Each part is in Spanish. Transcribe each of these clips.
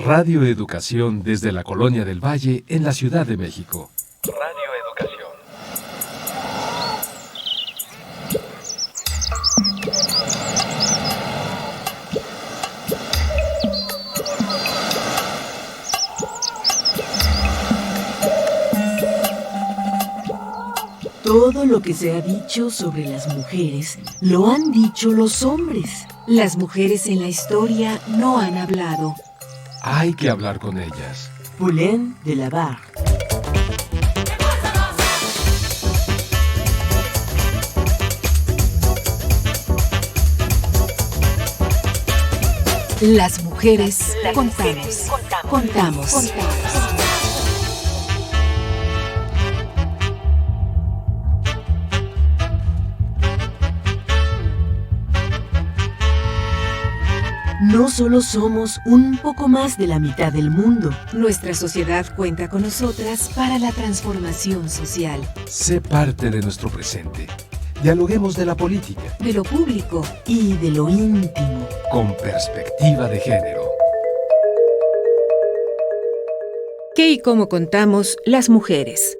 Radio Educación desde la Colonia del Valle en la Ciudad de México. Radio Educación. Todo lo que se ha dicho sobre las mujeres lo han dicho los hombres. Las mujeres en la historia no han hablado. Hay que hablar con ellas. Poulain de la Barre. Las mujeres contamos. No solo somos un poco más de la mitad del mundo. Nuestra sociedad cuenta con nosotras para la transformación social. Sé parte de nuestro presente. Dialoguemos de la política, de lo público y de lo íntimo. Con perspectiva de género. ¿Qué y cómo contamos las mujeres?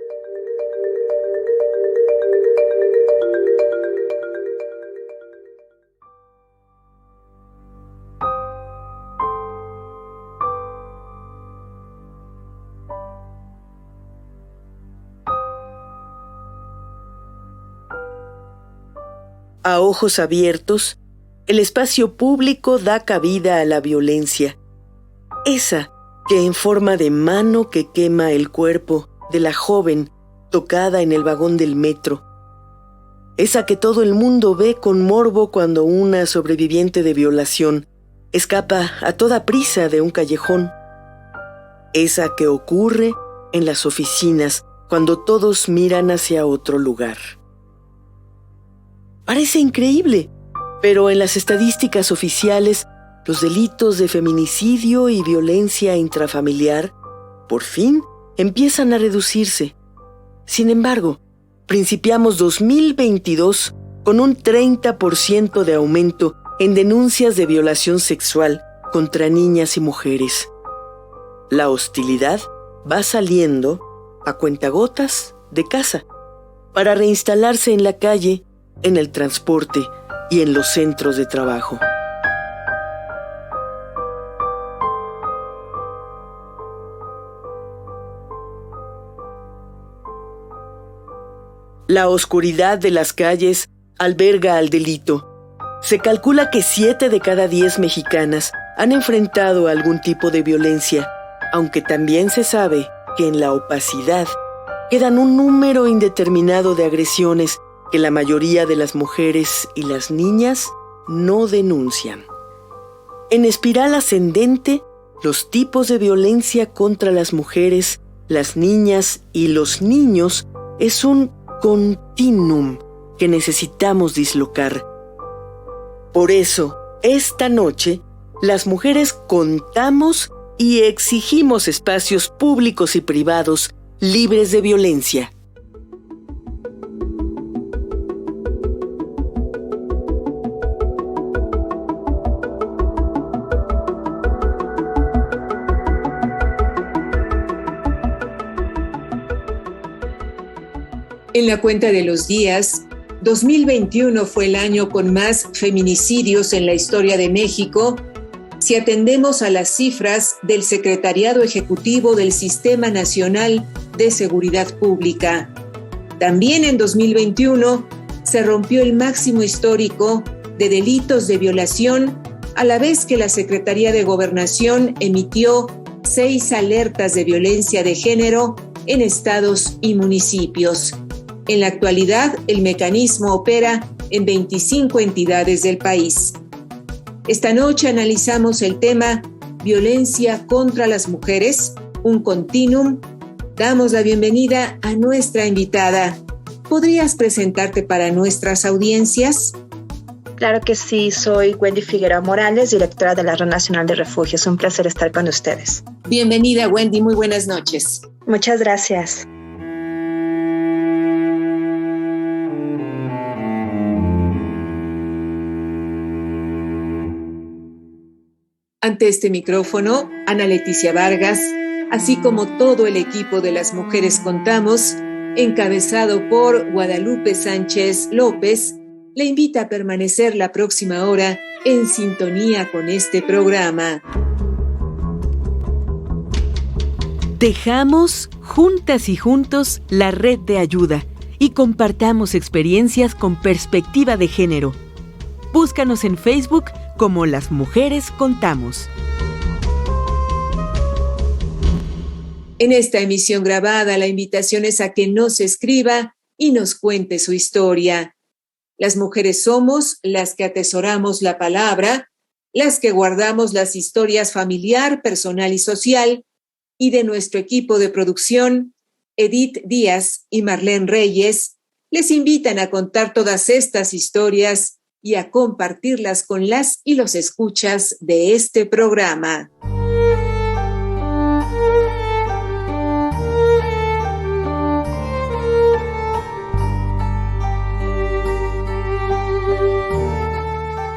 A ojos abiertos, el espacio público da cabida a la violencia. Esa que en forma de mano que quema el cuerpo de la joven tocada en el vagón del metro. Esa que todo el mundo ve con morbo cuando una sobreviviente de violación escapa a toda prisa de un callejón. Esa que ocurre en las oficinas cuando todos miran hacia otro lugar. Parece increíble, pero en las estadísticas oficiales, los delitos de feminicidio y violencia intrafamiliar, por fin, empiezan a reducirse. Sin embargo, principiamos 2022 con un 30% de aumento en denuncias de violación sexual contra niñas y mujeres. La hostilidad va saliendo a cuentagotas de casa para reinstalarse en la calle, en el transporte y en los centros de trabajo. La oscuridad de las calles alberga al delito. Se calcula que 7 de cada 10 mexicanas han enfrentado algún tipo de violencia, aunque también se sabe que en la opacidad quedan un número indeterminado de agresiones que la mayoría de las mujeres y las niñas no denuncian. En espiral ascendente, los tipos de violencia contra las mujeres, las niñas y los niños es un continuum que necesitamos dislocar. Por eso, esta noche, las mujeres contamos y exigimos espacios públicos y privados libres de violencia. En la cuenta de los días, 2021 fue el año con más feminicidios en la historia de México, si atendemos a las cifras del Secretariado Ejecutivo del Sistema Nacional de Seguridad Pública. También en 2021 se rompió el máximo histórico de delitos de violación, a la vez que la Secretaría de Gobernación emitió 6 alertas de violencia de género en estados y municipios. En la actualidad, el mecanismo opera en 25 entidades del país. Esta noche analizamos el tema Violencia contra las mujeres, un continuum. Damos la bienvenida a nuestra invitada. ¿Podrías presentarte para nuestras audiencias? Claro que sí, soy Wendy Figueroa Morales, directora de la Red Nacional de Refugios. Un placer estar con ustedes. Bienvenida, Wendy. Muy buenas noches. Muchas gracias. Ante este micrófono, Ana Leticia Vargas, así como todo el equipo de Las Mujeres Contamos, encabezado por Guadalupe Sánchez López, le invita a permanecer la próxima hora en sintonía con este programa. Tejamos juntas y juntos la red de ayuda y compartamos experiencias con perspectiva de género. Búscanos en Facebook como Las Mujeres Contamos. En esta emisión grabada, la invitación es a que nos escriba y nos cuente su historia. Las mujeres somos las que atesoramos la palabra, las que guardamos las historias familiar, personal y social, y de nuestro equipo de producción, Edith Díaz y Marlene Reyes, les invitan a contar todas estas historias y a compartirlas con las y los escuchas de este programa.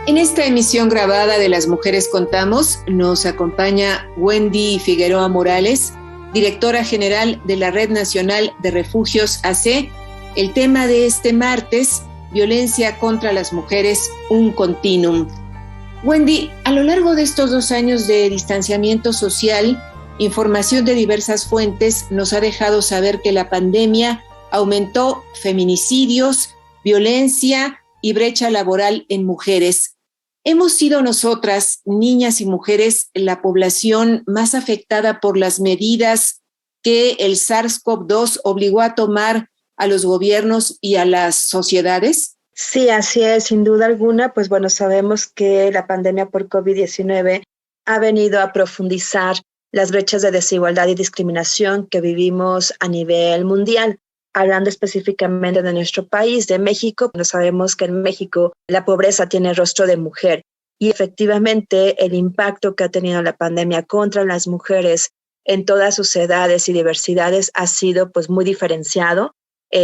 En esta emisión grabada de Las Mujeres Contamos, nos acompaña Wendy Figueroa Morales, directora general de la Red Nacional de Refugios AC. El tema de este martes, violencia contra las mujeres, un continuum. Wendy, a lo largo de estos 2 años de distanciamiento social, información de diversas fuentes nos ha dejado saber que la pandemia aumentó feminicidios, violencia y brecha laboral en mujeres. Hemos sido nosotras, niñas y mujeres, la población más afectada por las medidas que el SARS-CoV-2 obligó a tomar a los gobiernos y a las sociedades. Sí, así es, sin duda alguna. Pues bueno, sabemos que la pandemia por COVID-19 ha venido a profundizar las brechas de desigualdad y discriminación que vivimos a nivel mundial. Hablando específicamente de nuestro país, de México, pues sabemos que en México la pobreza tiene rostro de mujer y efectivamente el impacto que ha tenido la pandemia contra las mujeres en todas sus edades y diversidades ha sido pues muy diferenciado.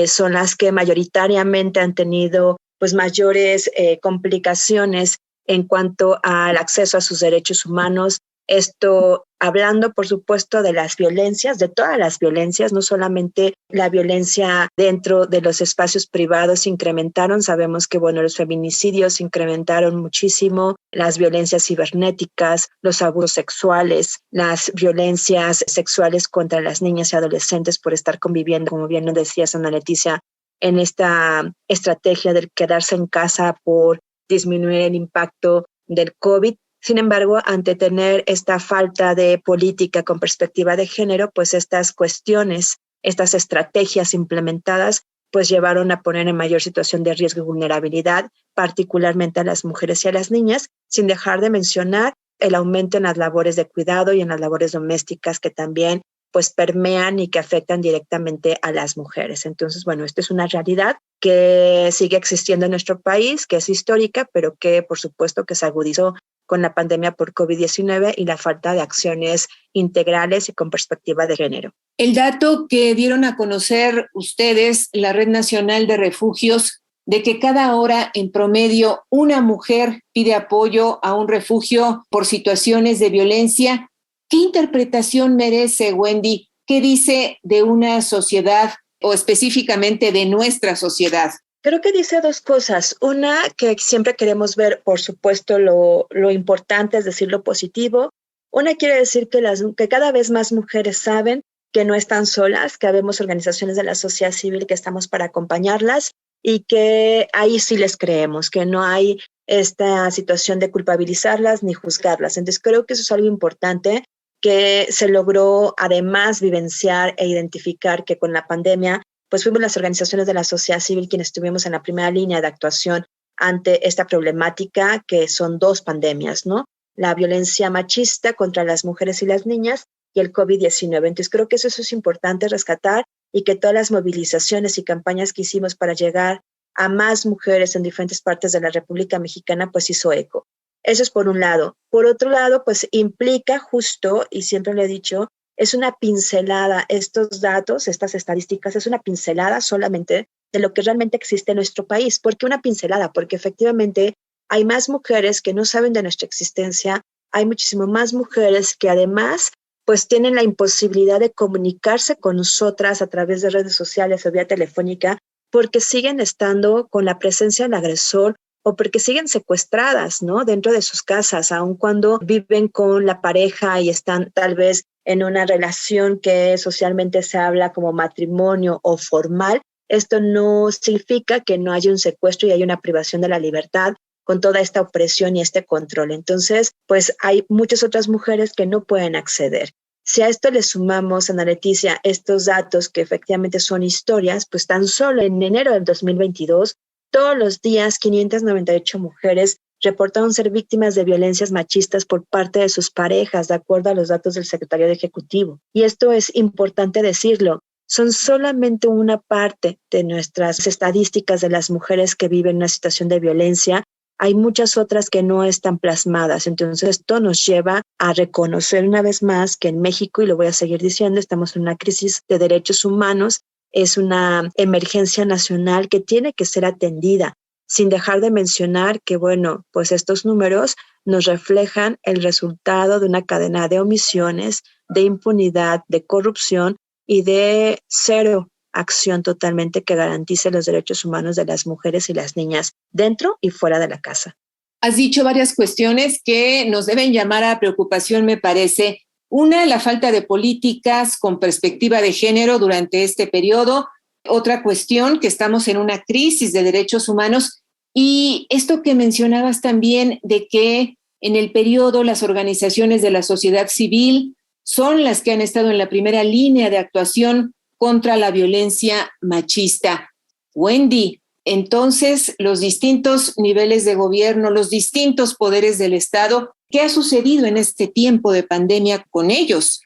Son las que mayoritariamente han tenido pues mayores complicaciones en cuanto al acceso a sus derechos humanos. Esto hablando, por supuesto, de las violencias, de todas las violencias, no solamente la violencia dentro de los espacios privados se incrementaron. Sabemos que, bueno, los feminicidios se incrementaron muchísimo, las violencias cibernéticas, los abusos sexuales, las violencias sexuales contra las niñas y adolescentes por estar conviviendo, como bien nos decías, Ana Leticia, en esta estrategia de quedarse en casa por disminuir el impacto del COVID. Sin embargo, ante tener esta falta de política con perspectiva de género, pues estas cuestiones, estas estrategias implementadas, pues llevaron a poner en mayor situación de riesgo y vulnerabilidad, particularmente a las mujeres y a las niñas, sin dejar de mencionar el aumento en las labores de cuidado y en las labores domésticas que también pues permean y que afectan directamente a las mujeres. Entonces, bueno, esta es una realidad que sigue existiendo en nuestro país, que es histórica, pero que por supuesto que se agudizó con la pandemia por COVID-19 y la falta de acciones integrales y con perspectiva de género. El dato que dieron a conocer ustedes, la Red Nacional de Refugios, de que cada hora en promedio una mujer pide apoyo a un refugio por situaciones de violencia, ¿qué interpretación merece, Wendy? ¿Qué dice de una sociedad o específicamente de nuestra sociedad? Creo que dice 2 cosas. Una, que siempre queremos ver, por supuesto, lo importante, es decir, lo positivo. Una quiere decir que cada vez más mujeres saben que no están solas, que habemos organizaciones de la sociedad civil que estamos para acompañarlas y que ahí sí les creemos, que no hay esta situación de culpabilizarlas ni juzgarlas. Entonces creo que eso es algo importante que se logró además vivenciar e identificar que con la pandemia pues fuimos las organizaciones de la sociedad civil quienes estuvimos en la primera línea de actuación ante esta problemática que son 2 pandemias, ¿no? La violencia machista contra las mujeres y las niñas y el COVID-19. Entonces creo que eso es importante rescatar y que todas las movilizaciones y campañas que hicimos para llegar a más mujeres en diferentes partes de la República Mexicana pues hizo eco. Eso es por un lado. Por otro lado, pues implica justo, y siempre lo he dicho, es una pincelada, estos datos, estas estadísticas, es una pincelada solamente de lo que realmente existe en nuestro país. ¿Por qué una pincelada? Porque efectivamente hay más mujeres que no saben de nuestra existencia, hay muchísimo más mujeres que además pues tienen la imposibilidad de comunicarse con nosotras a través de redes sociales o vía telefónica porque siguen estando con la presencia del agresor o porque siguen secuestradas, ¿no? Dentro de sus casas, aun cuando viven con la pareja y están tal vez en una relación que socialmente se habla como matrimonio o formal. Esto no significa que no haya un secuestro y haya una privación de la libertad con toda esta opresión y este control. Entonces, pues hay muchas otras mujeres que no pueden acceder. Si a esto le sumamos, Ana Leticia, estos datos que efectivamente son historias, pues tan solo en enero del 2022, todos los días 598 mujeres reportaron ser víctimas de violencias machistas por parte de sus parejas, de acuerdo a los datos del Secretariado Ejecutivo. Y esto es importante decirlo, son solamente una parte de nuestras estadísticas de las mujeres que viven una situación de violencia. Hay muchas otras que no están plasmadas. Entonces, esto nos lleva a reconocer una vez más que en México, y lo voy a seguir diciendo, estamos en una crisis de derechos humanos, es una emergencia nacional que tiene que ser atendida, sin dejar de mencionar que, bueno, pues estos números nos reflejan el resultado de una cadena de omisiones, de impunidad, de corrupción y de cero acción totalmente que garantice los derechos humanos de las mujeres y las niñas dentro y fuera de la casa. Has dicho varias cuestiones que nos deben llamar a preocupación, me parece. Una, la falta de políticas con perspectiva de género durante este periodo. Otra cuestión, que estamos en una crisis de derechos humanos. Y esto que mencionabas también de que en el periodo las organizaciones de la sociedad civil son las que han estado en la primera línea de actuación contra la violencia machista. Wendy, entonces los distintos niveles de gobierno, los distintos poderes del Estado, ¿qué ha sucedido en este tiempo de pandemia con ellos?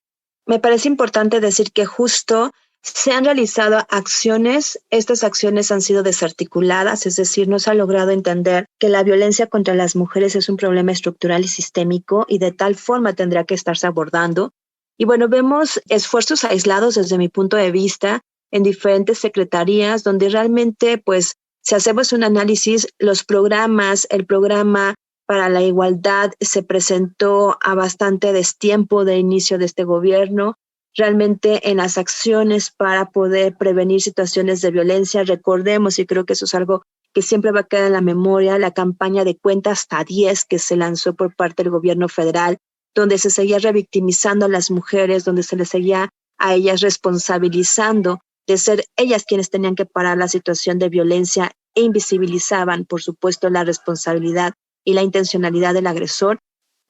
Me parece importante decir que justo se han realizado acciones, estas acciones han sido desarticuladas, es decir, no se ha logrado entender que la violencia contra las mujeres es un problema estructural y sistémico y de tal forma tendrá que estarse abordando. Y bueno, vemos esfuerzos aislados desde mi punto de vista en diferentes secretarías donde realmente, pues, si hacemos un análisis, los programas, el programa para la igualdad se presentó a bastante destiempo de inicio de este gobierno. Realmente en las acciones para poder prevenir situaciones de violencia, recordemos, y creo que eso es algo que siempre va a quedar en la memoria, la campaña de Cuenta hasta 10 que se lanzó por parte del gobierno federal, donde se seguía revictimizando a las mujeres, donde se les seguía a ellas responsabilizando de ser ellas quienes tenían que parar la situación de violencia e invisibilizaban, por supuesto, la responsabilidad y la intencionalidad del agresor.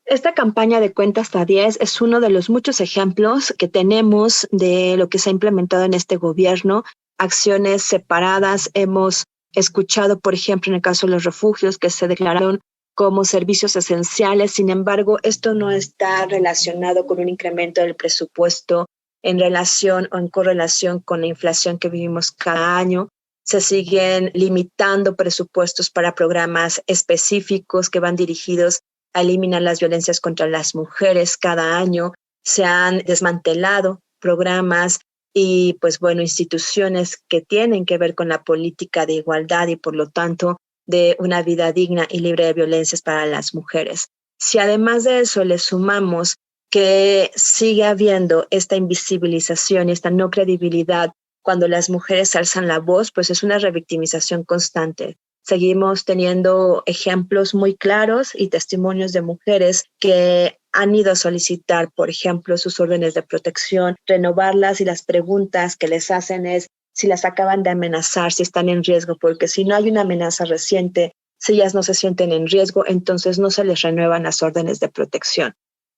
Esta campaña de Cuenta hasta 10 es uno de los muchos ejemplos que tenemos de lo que se ha implementado en este gobierno, acciones separadas. Hemos escuchado, por ejemplo, en el caso de los refugios, que se declararon como servicios esenciales. Sin embargo, esto no está relacionado con un incremento del presupuesto en relación o en correlación con la inflación que vivimos cada año. Se siguen limitando presupuestos para programas específicos que van dirigidos a eliminar las violencias contra las mujeres cada año. Se han desmantelado programas y, pues bueno, instituciones que tienen que ver con la política de igualdad y, por lo tanto, de una vida digna y libre de violencias para las mujeres. Si además de eso le sumamos que sigue habiendo esta invisibilización y esta no credibilidad cuando las mujeres alzan la voz, pues es una revictimización constante. Seguimos teniendo ejemplos muy claros y testimonios de mujeres que han ido a solicitar, por ejemplo, sus órdenes de protección, renovarlas, y las preguntas que les hacen es si las acaban de amenazar, si están en riesgo, porque si no hay una amenaza reciente, si ellas no se sienten en riesgo, entonces no se les renuevan las órdenes de protección.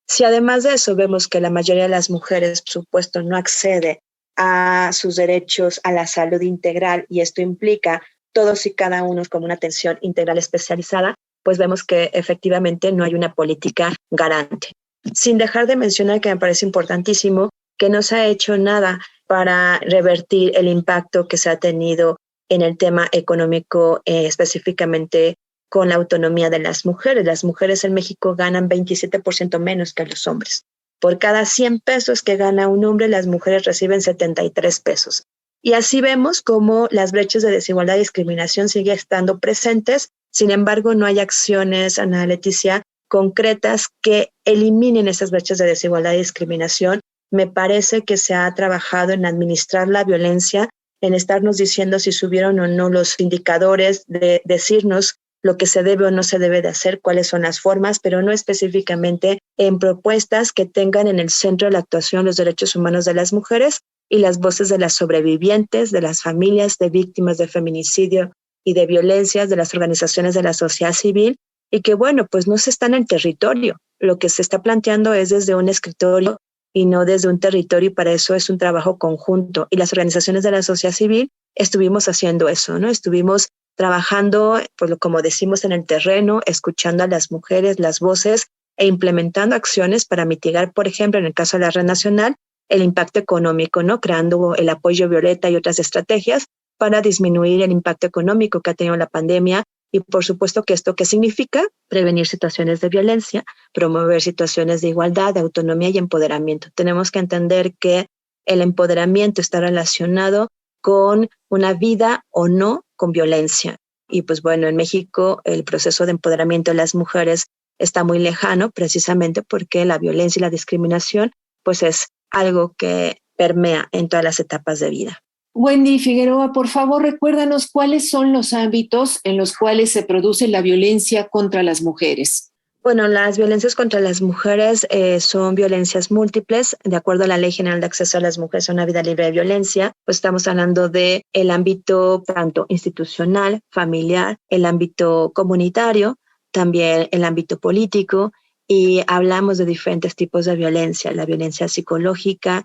Si además de eso vemos que la mayoría de las mujeres, por supuesto, no accede a sus derechos a la salud integral, y esto implica todos y cada uno con una atención integral especializada, pues vemos que efectivamente no hay una política garante. Sin dejar de mencionar que me parece importantísimo que no se ha hecho nada para revertir el impacto que se ha tenido en el tema económico, específicamente con la autonomía de las mujeres. Las mujeres en México ganan 27% menos que los hombres. Por cada 100 pesos que gana un hombre, las mujeres reciben 73 pesos. Y así vemos cómo las brechas de desigualdad y discriminación siguen estando presentes. Sin embargo, no hay acciones, Ana Leticia, concretas que eliminen esas brechas de desigualdad y discriminación. Me parece que se ha trabajado en administrar la violencia, en estarnos diciendo si subieron o no los indicadores, de decirnos lo que se debe o no se debe de hacer, cuáles son las formas, pero no específicamente en propuestas que tengan en el centro de la actuación los derechos humanos de las mujeres y las voces de las sobrevivientes, de las familias de víctimas de feminicidio y de violencias, de las organizaciones de la sociedad civil, y que bueno, pues no se está en el territorio. Lo que se está planteando es desde un escritorio y no desde un territorio, y para eso es un trabajo conjunto. Y las organizaciones de la sociedad civil estuvimos haciendo eso, ¿no? Estuvimos trabajando, pues como decimos, en el terreno, escuchando a las mujeres, las voces, e implementando acciones para mitigar, por ejemplo, en el caso de la Red Nacional, el impacto económico, ¿no? Creando el apoyo Violeta y otras estrategias para disminuir el impacto económico que ha tenido la pandemia. Y por supuesto que esto, ¿qué significa? Prevenir situaciones de violencia, promover situaciones de igualdad, de autonomía y empoderamiento. Tenemos que entender que el empoderamiento está relacionado con una vida o no con violencia. Y pues bueno, en México el proceso de empoderamiento de las mujeres está muy lejano, precisamente porque la violencia y la discriminación pues es algo que permea en todas las etapas de vida. Wendy Figueroa, por favor, recuérdanos cuáles son los ámbitos en los cuales se produce la violencia contra las mujeres. Bueno, las violencias contra las mujeres son violencias múltiples. De acuerdo a la Ley General de Acceso a las Mujeres a una Vida Libre de Violencia, pues estamos hablando del ámbito tanto institucional, familiar, el ámbito comunitario, también el ámbito político, y hablamos de diferentes tipos de violencia: la violencia psicológica,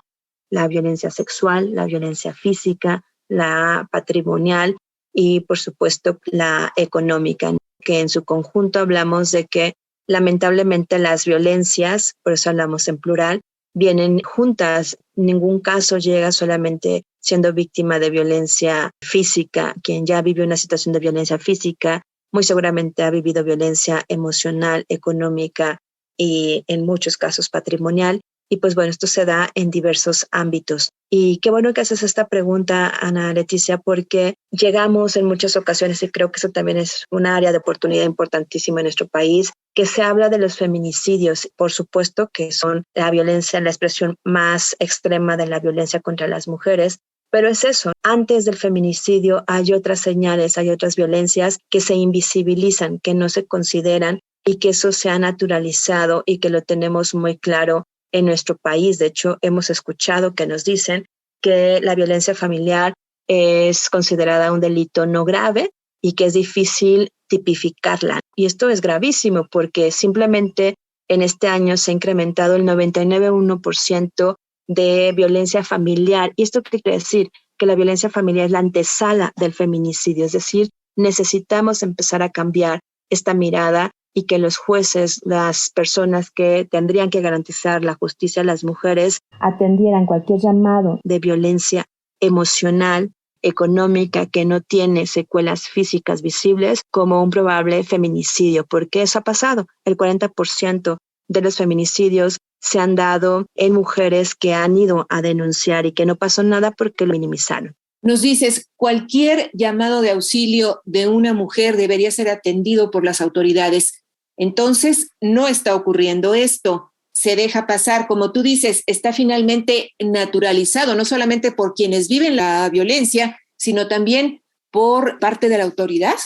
la violencia sexual, la violencia física, la patrimonial y, por supuesto, la económica, que en su conjunto hablamos de que lamentablemente las violencias, por eso hablamos en plural, vienen juntas. En ningún caso llega solamente siendo víctima de violencia física. Quien ya vive una situación de violencia física, muy seguramente ha vivido violencia emocional, económica y en muchos casos patrimonial. Y pues bueno, esto se da en diversos ámbitos. Y qué bueno que haces esta pregunta, Ana Leticia, porque llegamos en muchas ocasiones, y creo que eso también es un área de oportunidad importantísima en nuestro país, que se habla de los feminicidios, por supuesto que son la violencia, la expresión más extrema de la violencia contra las mujeres. Pero es eso, antes del feminicidio hay otras señales, hay otras violencias que se invisibilizan, que no se consideran, y que eso se ha naturalizado y que lo tenemos muy claro en nuestro país. De hecho, hemos escuchado que nos dicen que la violencia familiar es considerada un delito no grave y que es difícil tipificarla. Y esto es gravísimo porque simplemente en este año se ha incrementado el 99,1% de violencia familiar. ¿Y esto qué quiere decir? Que la violencia familiar es la antesala del feminicidio. Es decir, necesitamos empezar a cambiar esta mirada y que los jueces, las personas que tendrían que garantizar la justicia a las mujeres, atendieran cualquier llamado de violencia emocional, económica, que no tiene secuelas físicas visibles, como un probable feminicidio, porque eso ha pasado. El 40% de los feminicidios se han dado en mujeres que han ido a denunciar y que no pasó nada porque lo minimizaron. Nos dices, cualquier llamado de auxilio de una mujer debería ser atendido por las autoridades. Entonces, no está ocurriendo esto. Se deja pasar, como tú dices, está finalmente naturalizado, no solamente por quienes viven la violencia, sino también por parte de la autoridad.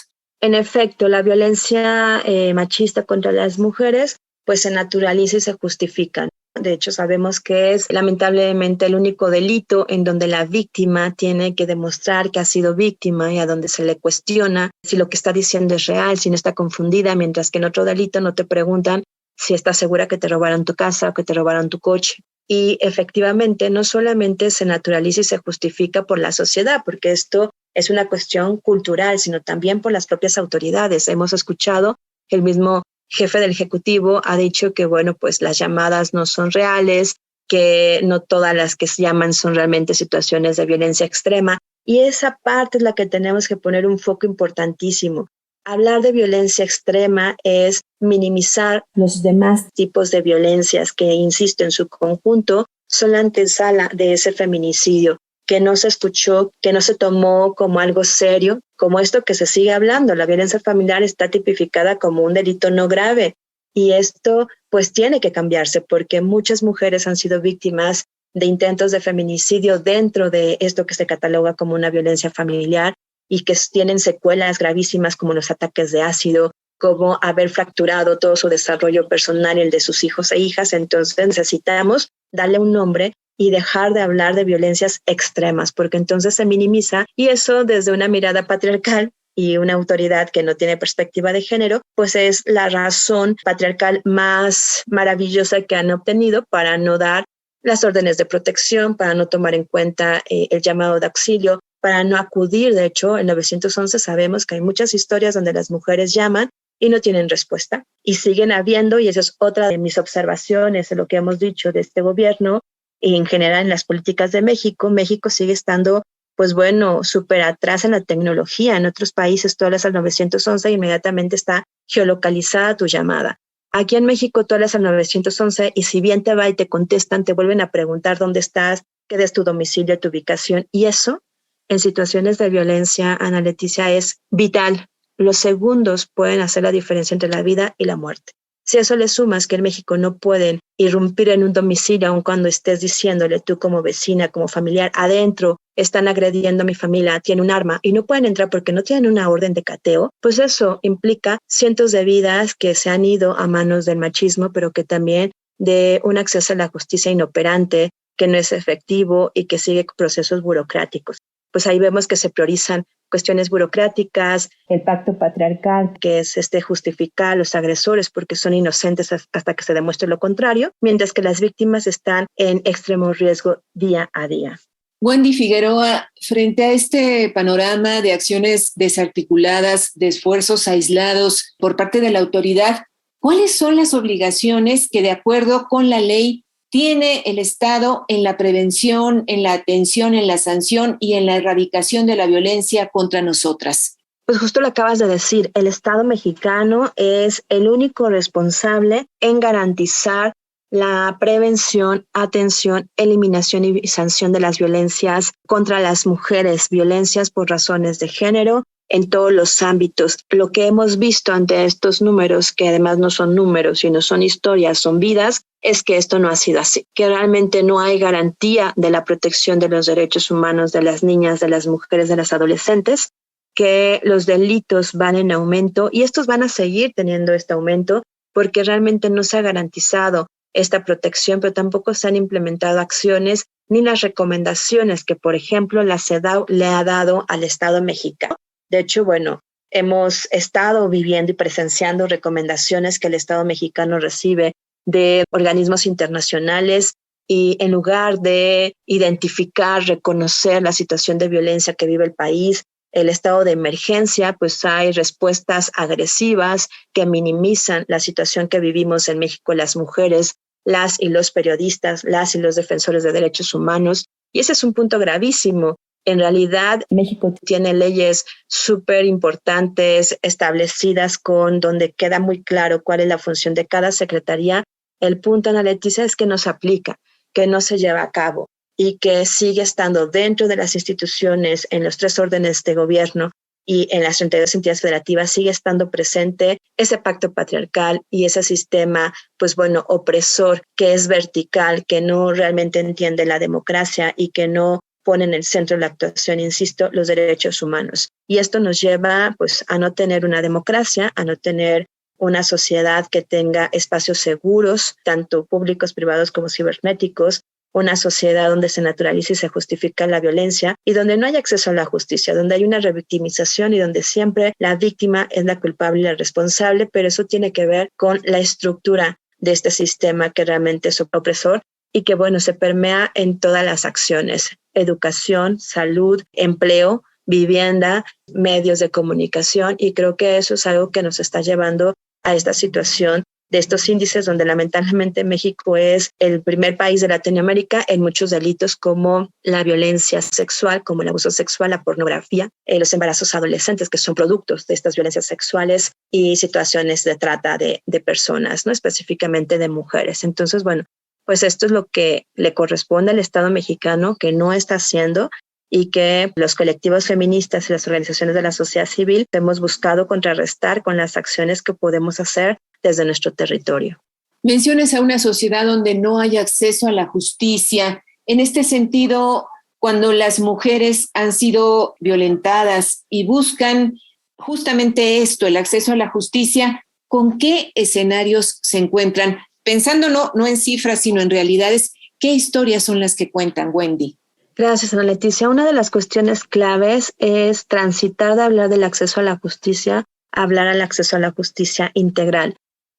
En efecto, la violencia machista contra las mujeres pues se naturaliza y se justifica. De hecho, sabemos que es lamentablemente el único delito en donde la víctima tiene que demostrar que ha sido víctima y a donde se le cuestiona si lo que está diciendo es real, si no está confundida, mientras que en otro delito no te preguntan si estás segura que te robaron tu casa o que te robaron tu coche. Y efectivamente, no solamente se naturaliza y se justifica por la sociedad, porque esto es una cuestión cultural, sino también por las propias autoridades. Hemos escuchado que el mismo jefe del Ejecutivo ha dicho que, bueno, pues las llamadas no son reales, que no todas las que se llaman son realmente situaciones de violencia extrema. Y esa parte es la que tenemos que poner un foco importantísimo. Hablar de violencia extrema es minimizar los demás tipos de violencias que, insisto, en su conjunto son la antesala de ese feminicidio, que no se escuchó, que no se tomó como algo serio, como esto que se sigue hablando. La violencia familiar está tipificada como un delito no grave Y esto pues tiene que cambiarse porque muchas mujeres han sido víctimas de intentos de feminicidio dentro de esto que se cataloga como una violencia familiar y que tienen secuelas gravísimas como los ataques de ácido, como haber fracturado todo su desarrollo personal y el de sus hijos e hijas. Entonces necesitamos darle un nombre y dejar de hablar de violencias extremas, porque entonces se minimiza y eso desde una mirada patriarcal y una autoridad que no tiene perspectiva de género, pues es la razón patriarcal más maravillosa que han obtenido para no dar las órdenes de protección, para no tomar en cuenta el llamado de auxilio, para no acudir. De hecho, en 911 sabemos que hay muchas historias donde las mujeres llaman y no tienen respuesta y siguen habiendo, y esa es otra de mis observaciones de lo que hemos dicho de este gobierno y en general en las políticas de México. México sigue estando, pues bueno, súper atrás en la tecnología. En otros países tú hablas al 911 y inmediatamente está geolocalizada tu llamada. Aquí en México tú hablas al 911 y si bien te va y te contestan, te vuelven a preguntar dónde estás, qué des tu domicilio, tu ubicación, y eso en situaciones de violencia, Ana Leticia, es vital. Los segundos pueden hacer la diferencia entre la vida y la muerte. Si a eso le sumas que en México no pueden irrumpir en un domicilio aun cuando estés diciéndole tú como vecina, como familiar, adentro están agrediendo a mi familia, tiene un arma y no pueden entrar porque no tienen una orden de cateo, pues eso implica cientos de vidas que se han ido a manos del machismo, pero que también de un acceso a la justicia inoperante, que no es efectivo y que sigue procesos burocráticos. Pues ahí vemos que se priorizan cuestiones burocráticas, el pacto patriarcal, que es justificar a los agresores porque son inocentes hasta que se demuestre lo contrario, mientras que las víctimas están en extremo riesgo día a día. Wendy Figueroa, frente a este panorama de acciones desarticuladas, de esfuerzos aislados por parte de la autoridad, ¿cuáles son las obligaciones que, de acuerdo con la ley, tiene el Estado en la prevención, en la atención, en la sanción y en la erradicación de la violencia contra nosotras? Pues justo lo acabas de decir, el Estado mexicano es el único responsable en garantizar la prevención, atención, eliminación y sanción de las violencias contra las mujeres, violencias por razones de género, en todos los ámbitos. Lo que hemos visto ante estos números, que además no son números, sino son historias, son vidas, es que esto no ha sido así, que realmente no hay garantía de la protección de los derechos humanos de las niñas, de las mujeres, de las adolescentes, que los delitos van en aumento y estos van a seguir teniendo este aumento porque realmente no se ha garantizado esta protección, pero tampoco se han implementado acciones ni las recomendaciones que, por ejemplo, la CEDAW le ha dado al Estado mexicano. De hecho, bueno, hemos estado viviendo y presenciando recomendaciones que el Estado mexicano recibe de organismos internacionales y en lugar de identificar, reconocer la situación de violencia que vive el país, el estado de emergencia, pues hay respuestas agresivas que minimizan la situación que vivimos en México las mujeres, las y los periodistas, las y los defensores de derechos humanos. Y ese es un punto gravísimo. En realidad, México tiene leyes súper importantes establecidas con donde queda muy claro cuál es la función de cada secretaría. El punto, Ana Leticia, es que no se aplica, que no se lleva a cabo y que sigue estando dentro de las instituciones, en los 3 órdenes de gobierno y en las 32 entidades federativas, sigue estando presente ese pacto patriarcal y ese sistema, pues bueno, opresor, que es vertical, que no realmente entiende la democracia y que no pone en el centro de la actuación, insisto, los derechos humanos. Y esto nos lleva pues a no tener una democracia, a no tener una sociedad que tenga espacios seguros, tanto públicos, privados como cibernéticos, una sociedad donde se naturaliza y se justifica la violencia y donde no hay acceso a la justicia, donde hay una revictimización y donde siempre la víctima es la culpable y la responsable, pero eso tiene que ver con la estructura de este sistema que realmente es opresor y que, bueno, se permea en todas las acciones: educación, salud, empleo, vivienda, medios de comunicación, y creo que eso es algo que nos está llevando a esta situación de estos índices donde lamentablemente México es el primer país de Latinoamérica en muchos delitos como la violencia sexual, como el abuso sexual, la pornografía, los embarazos adolescentes que son productos de estas violencias sexuales y situaciones de trata de personas, ¿no? Específicamente de mujeres. Entonces, bueno, pues esto es lo que le corresponde al Estado mexicano, que no está haciendo, y que los colectivos feministas y las organizaciones de la sociedad civil hemos buscado contrarrestar con las acciones que podemos hacer desde nuestro territorio. Mencionas a una sociedad donde no hay acceso a la justicia. En este sentido, cuando las mujeres han sido violentadas y buscan justamente esto, el acceso a la justicia, ¿con qué escenarios se encuentran? Pensando no en cifras, sino en realidades, ¿qué historias son las que cuentan, Wendy? Gracias, Ana Leticia. Una de las cuestiones claves es transitar de hablar del acceso a la justicia a hablar al acceso a la justicia integral.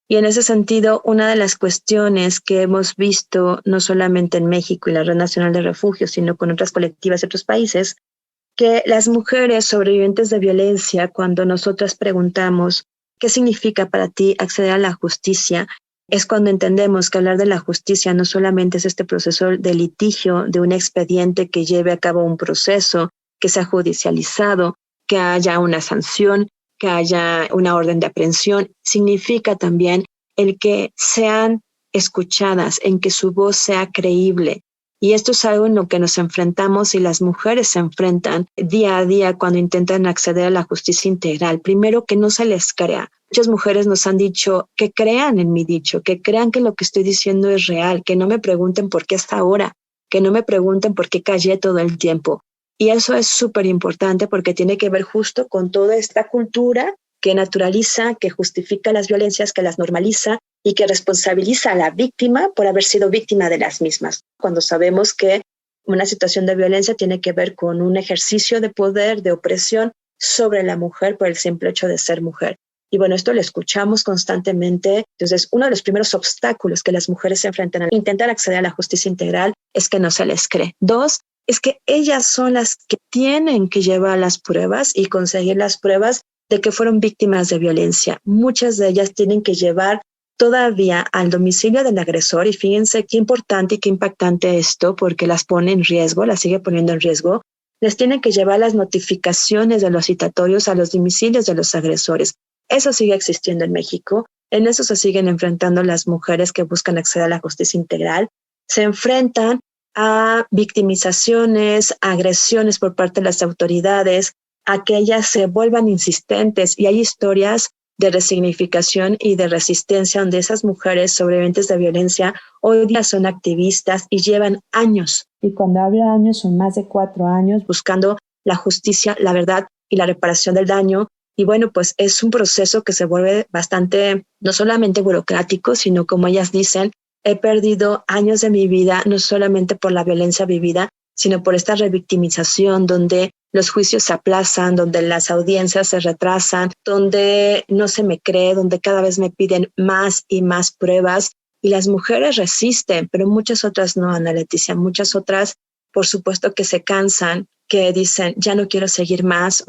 Y en ese sentido, una de las cuestiones que hemos visto, no solamente en México y la Red Nacional de Refugios, sino con otras colectivas de otros países, que las mujeres sobrevivientes de violencia, cuando nosotras preguntamos qué significa para ti acceder a la justicia, es cuando entendemos que hablar de la justicia no solamente es este proceso de litigio, de un expediente que lleve a cabo un proceso, que sea judicializado, que haya una sanción, que haya una orden de aprehensión, significa también el que sean escuchadas, en que su voz sea creíble. Y esto es algo en lo que nos enfrentamos y las mujeres se enfrentan día a día cuando intentan acceder a la justicia integral. Primero, que no se les crea. Muchas mujeres nos han dicho que crean en mi dicho, que crean que lo que estoy diciendo es real, que no me pregunten por qué hasta ahora, que no me pregunten por qué callé todo el tiempo. Y eso es súper importante porque tiene que ver justo con toda esta cultura que naturaliza, que justifica las violencias, que las normaliza y que responsabiliza a la víctima por haber sido víctima de las mismas. Cuando sabemos que una situación de violencia tiene que ver con un ejercicio de poder, de opresión sobre la mujer por el simple hecho de ser mujer. Y bueno, esto lo escuchamos constantemente. Entonces, uno de los primeros obstáculos que las mujeres se enfrentan al intentar acceder a la justicia integral es que no se les cree. 2, es que ellas son las que tienen que llevar las pruebas y conseguir las pruebas de que fueron víctimas de violencia. Muchas de ellas tienen que llevar todavía al domicilio del agresor y fíjense qué importante y qué impactante esto porque las pone en riesgo, las sigue poniendo en riesgo. Les tienen que llevar las notificaciones de los citatorios a los domicilios de los agresores. Eso sigue existiendo en México. En eso se siguen enfrentando las mujeres que buscan acceder a la justicia integral. Se enfrentan a victimizaciones, agresiones por parte de las autoridades, a que ellas se vuelvan insistentes y hay historias de resignificación y de resistencia donde esas mujeres sobrevivientes de violencia hoy día son activistas y llevan años. Y cuando hablo de años son más de 4 años buscando la justicia, la verdad y la reparación del daño. Y bueno, pues es un proceso que se vuelve bastante, no solamente burocrático, sino como ellas dicen, he perdido años de mi vida, no solamente por la violencia vivida, sino por esta revictimización donde los juicios se aplazan, donde las audiencias se retrasan, donde no se me cree, donde cada vez me piden más y más pruebas. Y las mujeres resisten, pero muchas otras no, Ana Leticia. Muchas otras, por supuesto que se cansan, que dicen, ya no quiero seguir más,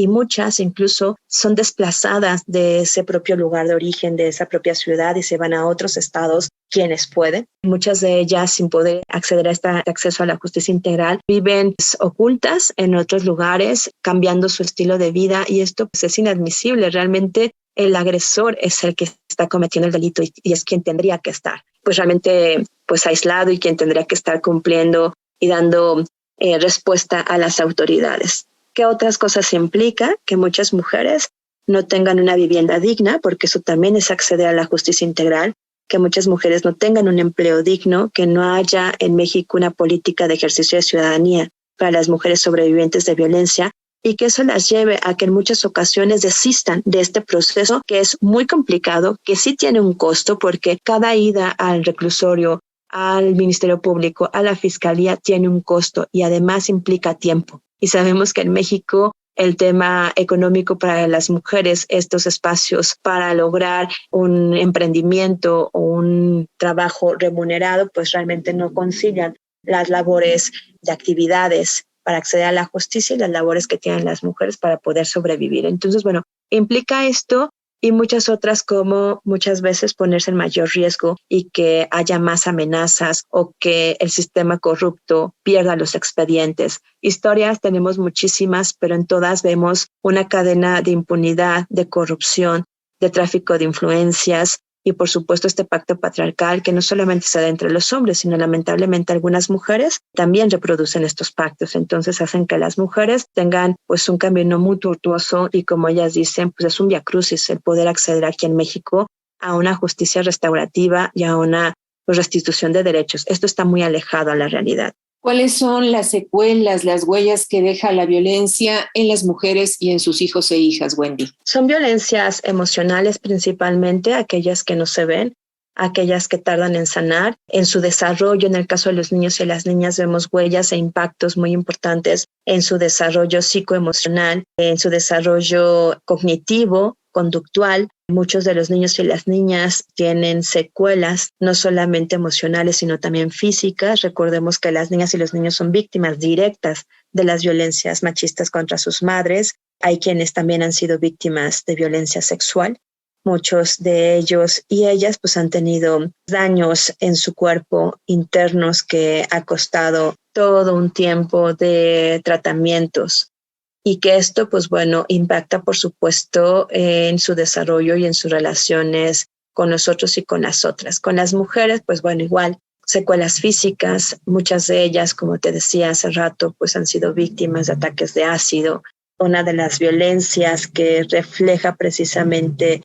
y muchas incluso son desplazadas de ese propio lugar de origen, de esa propia ciudad y se van a otros estados quienes pueden. Muchas de ellas sin poder acceder a este acceso a la justicia integral viven ocultas en otros lugares, cambiando su estilo de vida y esto pues, es inadmisible. Realmente el agresor es el que está cometiendo el delito y es quien tendría que estar pues realmente pues aislado y quien tendría que estar cumpliendo y dando respuesta a las autoridades. ¿Qué otras cosas implica? Que muchas mujeres no tengan una vivienda digna, porque eso también es acceder a la justicia integral, que muchas mujeres no tengan un empleo digno, que no haya en México una política de ejercicio de ciudadanía para las mujeres sobrevivientes de violencia y que eso las lleve a que en muchas ocasiones desistan de este proceso que es muy complicado, que sí tiene un costo porque cada ida al reclusorio, al Ministerio Público, a la Fiscalía tiene un costo y además implica tiempo. Y sabemos que en México el tema económico para las mujeres, estos espacios para lograr un emprendimiento o un trabajo remunerado, pues realmente no concilian las labores de actividades para acceder a la justicia y las labores que tienen las mujeres para poder sobrevivir. Entonces, bueno, implica esto y muchas otras como muchas veces ponerse en mayor riesgo y que haya más amenazas o que el sistema corrupto pierda los expedientes. Historias tenemos muchísimas, pero en todas vemos una cadena de impunidad, de corrupción, de tráfico de influencias y por supuesto este pacto patriarcal que no solamente se da entre los hombres, sino lamentablemente algunas mujeres también reproducen estos pactos. Entonces hacen que las mujeres tengan pues un camino muy tortuoso y como ellas dicen, pues es un viacrucis el poder acceder aquí en México a una justicia restaurativa y a una restitución de derechos. Esto está muy alejado a la realidad. ¿Cuáles son las secuelas, las huellas que deja la violencia en las mujeres y en sus hijos e hijas, Wendy? Son violencias emocionales principalmente, aquellas que no se ven, aquellas que tardan en sanar. En su desarrollo, en el caso de los niños y las niñas, vemos huellas e impactos muy importantes en su desarrollo psicoemocional, en su desarrollo cognitivo, conductual. Muchos de los niños y las niñas tienen secuelas, no solamente emocionales, sino también físicas. Recordemos que las niñas y los niños son víctimas directas de las violencias machistas contra sus madres. Hay quienes también han sido víctimas de violencia sexual. Muchos de ellos y ellas pues han tenido daños en su cuerpo internos que ha costado todo un tiempo de tratamientos. Y que esto, pues bueno, impacta, por supuesto, en su desarrollo y en sus relaciones con nosotros y con las otras. Con las mujeres, pues bueno, igual, secuelas físicas, muchas de ellas, como te decía hace rato, pues han sido víctimas de ataques de ácido. Una de las violencias que refleja precisamente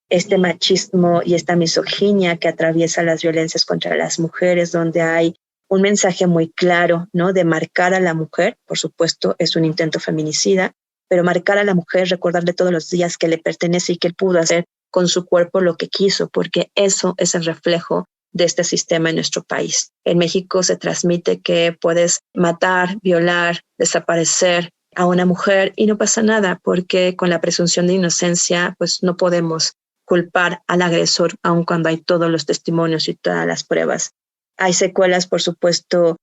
este machismo y esta misoginia que atraviesa las violencias contra las mujeres, donde hay un mensaje muy claro, ¿no? De marcar a la mujer, por supuesto, es un intento feminicida, pero marcar a la mujer, recordarle todos los días que le pertenece y que él pudo hacer con su cuerpo lo que quiso, porque eso es el reflejo de este sistema en nuestro país. En México se transmite que puedes matar, violar, desaparecer a una mujer y no pasa nada, porque con la presunción de inocencia, pues no podemos culpar al agresor, aun cuando hay todos los testimonios y todas las pruebas. Hay secuelas, por supuesto,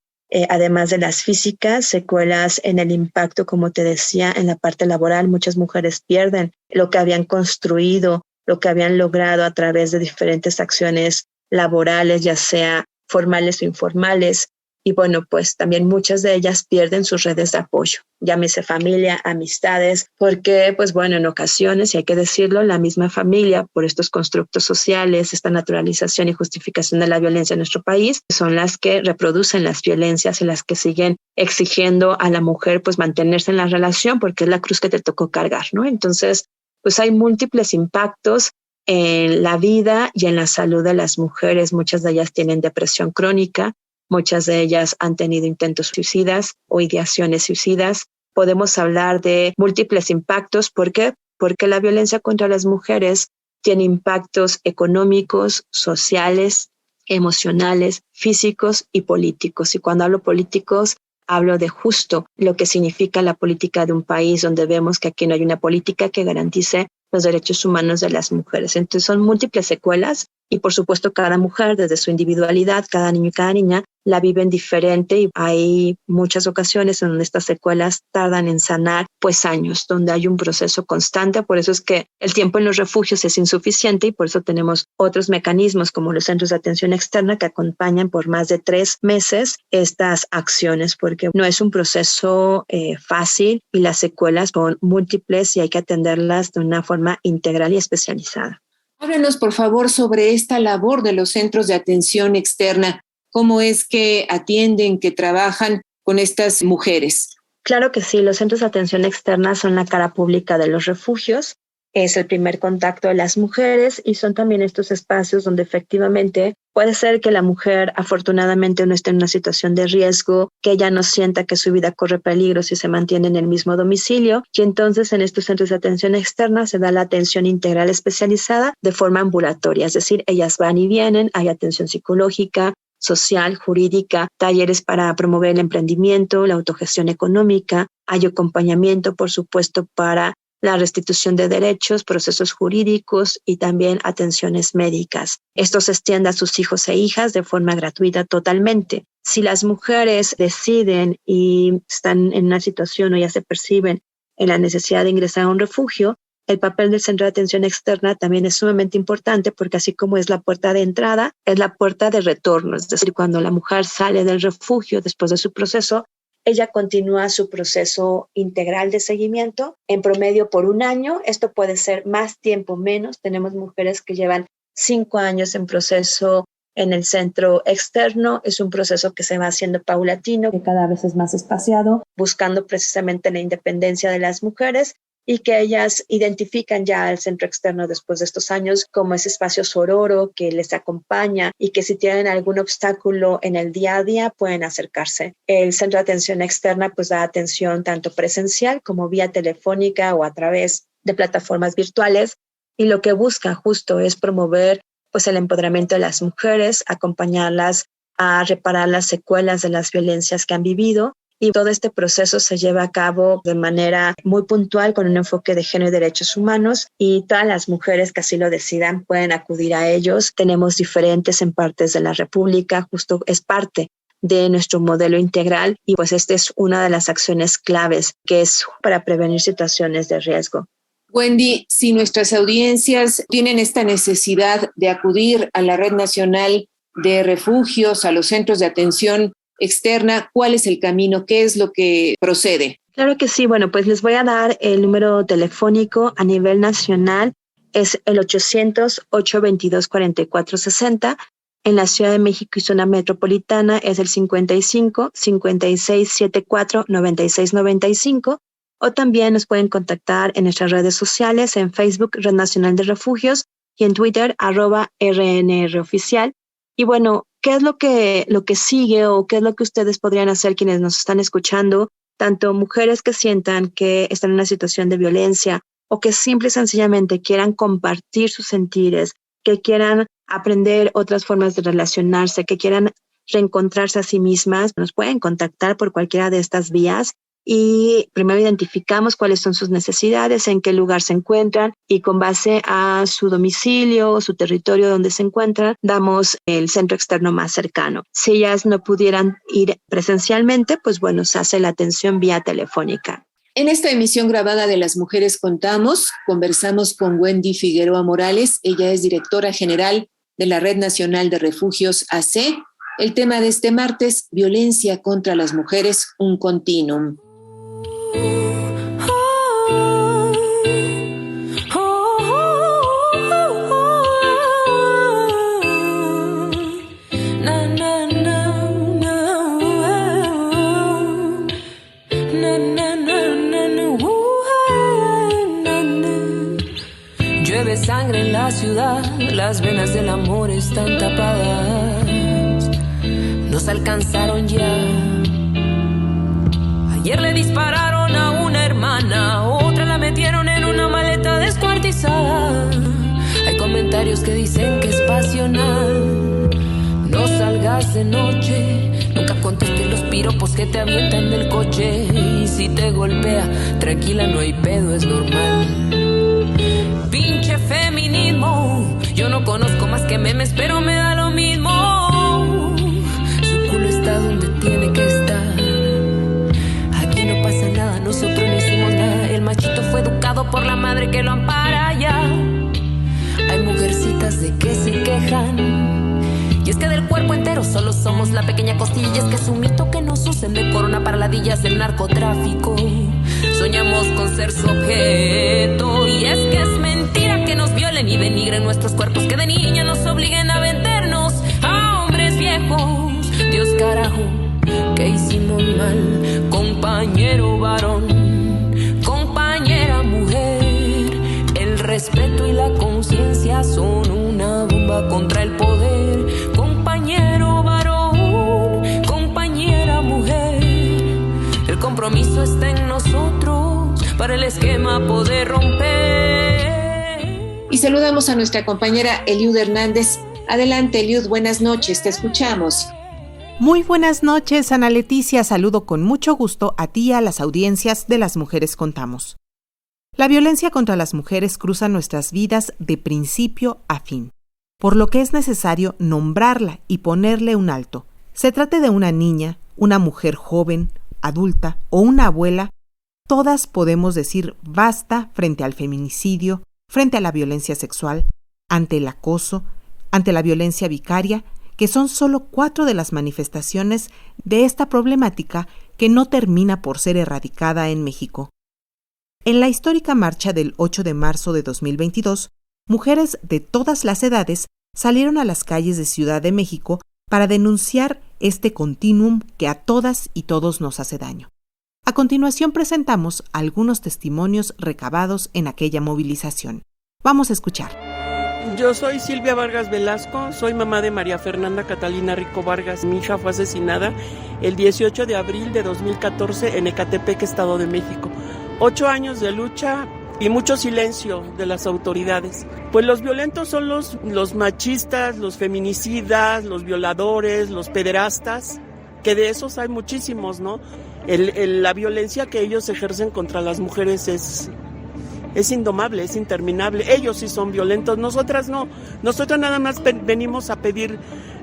además de las físicas, secuelas en el impacto, como te decía, en la parte laboral. Muchas mujeres pierden lo que habían construido, lo que habían logrado a través de diferentes acciones laborales, ya sea formales o informales. Y bueno, pues también muchas de ellas pierden sus redes de apoyo, llámese familia, amistades, porque pues bueno, en ocasiones, y hay que decirlo, la misma familia, por estos constructos sociales, esta naturalización y justificación de la violencia en nuestro país, son las que reproducen las violencias y las que siguen exigiendo a la mujer pues mantenerse en la relación porque es la cruz que te tocó cargar, ¿no? Entonces, pues hay múltiples impactos en la vida y en la salud de las mujeres. Muchas de ellas tienen depresión crónica. Muchas de ellas han tenido intentos suicidas o ideaciones suicidas. Podemos hablar de múltiples impactos. ¿Por qué? Porque la violencia contra las mujeres tiene impactos económicos, sociales, emocionales, físicos y políticos. Y cuando hablo políticos, hablo de justo lo que significa la política de un país donde vemos que aquí no hay una política que garantice los derechos humanos de las mujeres. Entonces son múltiples secuelas y por supuesto cada mujer desde su individualidad, cada niño y cada niña la viven diferente y hay muchas ocasiones en donde estas secuelas tardan en sanar pues años, donde hay un proceso constante. Por eso es que el tiempo en los refugios es insuficiente y por eso tenemos otros mecanismos como los centros de atención externa que acompañan por más de 3 meses estas acciones, porque no es un proceso fácil y las secuelas son múltiples y hay que atenderlas de una forma integral y especializada. Háblanos, por favor, sobre esta labor de los centros de atención externa. ¿Cómo es que atienden, que trabajan con estas mujeres? Claro que sí, los centros de atención externa son la cara pública de los refugios, es el primer contacto de las mujeres y son también estos espacios donde efectivamente puede ser que la mujer afortunadamente no esté en una situación de riesgo, que ella no sienta que su vida corre peligro si se mantiene en el mismo domicilio y entonces en estos centros de atención externa se da la atención integral especializada de forma ambulatoria, es decir, ellas van y vienen, hay atención psicológica, social, jurídica, talleres para promover el emprendimiento, la autogestión económica, hay acompañamiento, por supuesto, para la restitución de derechos, procesos jurídicos y también atenciones médicas. Esto se extiende a sus hijos e hijas de forma gratuita totalmente. Si las mujeres deciden y están en una situación o ya se perciben en la necesidad de ingresar a un refugio, el papel del centro de atención externa también es sumamente importante porque así como es la puerta de entrada, es la puerta de retorno. Es decir, cuando la mujer sale del refugio después de su proceso, ella continúa su proceso integral de seguimiento, en promedio por 1 año. Esto puede ser más tiempo, menos. Tenemos mujeres que llevan 5 años en proceso en el centro externo. Es un proceso que se va haciendo paulatino, que cada vez es más espaciado, buscando precisamente la independencia de las mujeres y que ellas identifican ya el centro externo después de estos años como ese espacio sororo que les acompaña y que si tienen algún obstáculo en el día a día pueden acercarse. El centro de atención externa pues da atención tanto presencial como vía telefónica o a través de plataformas virtuales, y lo que busca justo es promover pues el empoderamiento de las mujeres, acompañarlas a reparar las secuelas de las violencias que han vivido, y todo este proceso se lleva a cabo de manera muy puntual con un enfoque de género y derechos humanos, y todas las mujeres que así lo decidan pueden acudir a ellos. Tenemos diferentes en partes de la República, justo es parte de nuestro modelo integral, y pues esta es una de las acciones claves que es para prevenir situaciones de riesgo. Wendy, si nuestras audiencias tienen esta necesidad de acudir a la Red Nacional de Refugios, a los centros de atención externa, ¿cuál es el camino? ¿Qué es lo que procede? Claro que sí. Bueno, pues les voy a dar el número telefónico a nivel nacional. Es el 800-822-4460. En la Ciudad de México y zona metropolitana es el 55-5674-9695. O también nos pueden contactar en nuestras redes sociales, en Facebook, Red Nacional de Refugios, y en Twitter, @RNRoficial. Y bueno, ¿qué es lo que sigue o qué es lo que ustedes podrían hacer quienes nos están escuchando? Tanto mujeres que sientan que están en una situación de violencia o que simple y sencillamente quieran compartir sus sentires, que quieran aprender otras formas de relacionarse, que quieran reencontrarse a sí mismas, nos pueden contactar por cualquiera de estas vías. Y primero identificamos cuáles son sus necesidades, en qué lugar se encuentran, y con base a su domicilio o su territorio donde se encuentran, damos el centro externo más cercano. Si ellas no pudieran ir presencialmente, pues bueno, se hace la atención vía telefónica. En esta emisión grabada de Las Mujeres Contamos, conversamos con Wendy Figueroa Morales. Ella es directora general de la Red Nacional de Refugios AC. El tema de este martes, violencia contra las mujeres, un continuum. Llueve sangre en la ciudad, las venas del amor están tapadas, nos alcanzaron ya. Ayer le dispararon a una hermana, otra la metieron en una maleta descuartizada. Hay comentarios que dicen que es pasional. No salgas de noche, nunca contestes los piropos que te avientan del coche. Y si te golpea, tranquila, no hay pedo, es normal. Pinche feminismo, yo no conozco más que memes, pero me da lo mismo. Su culo está donde tiene que estar. Nosotros no hicimos nada, el machito fue educado por la madre que lo ampara ya. Hay mujercitas de que se quejan, y es que del cuerpo entero solo somos la pequeña costilla. Y es que es un mito que nos usen de corona para ladillas del narcotráfico. Soñamos con ser su objeto, y es que es mentira que nos violen y denigren nuestros cuerpos, que de niña nos obliguen a vendernos a hombres viejos. Dios carajo, ¿qué hicimos mal? Compañero varón, compañera mujer, el respeto y la conciencia son una bomba contra el poder. Compañero varón, compañera mujer, el compromiso está en nosotros para el esquema poder romper. Y saludamos a nuestra compañera Eliud Hernández. Adelante, Eliud, buenas noches, te escuchamos. Muy buenas noches, Ana Leticia. Saludo con mucho gusto a ti y a las audiencias de Las Mujeres Contamos. La violencia contra las mujeres cruza nuestras vidas de principio a fin, por lo que es necesario nombrarla y ponerle un alto. Se trate de una niña, una mujer joven, adulta o una abuela, todas podemos decir basta frente al feminicidio, frente a la violencia sexual, ante el acoso, ante la violencia vicaria, que son solo 4 de las manifestaciones de esta problemática que no termina por ser erradicada en México. En la histórica marcha del 8 de marzo de 2022, mujeres de todas las edades salieron a las calles de Ciudad de México para denunciar este continuum que a todas y todos nos hace daño. A continuación presentamos algunos testimonios recabados en aquella movilización. Vamos a escuchar. Yo soy Silvia Vargas Velasco, soy mamá de María Fernanda Catalina Rico Vargas. Mi hija fue asesinada el 18 de abril de 2014 en Ecatepec, Estado de México. 8 años de lucha y mucho silencio de las autoridades. Pues los violentos son los machistas, los feminicidas, los violadores, los pederastas, que de esos hay muchísimos, ¿no? La violencia que ellos ejercen contra las mujeres es indomable, es interminable. Ellos sí son violentos, nosotras no. Nosotras nada más venimos a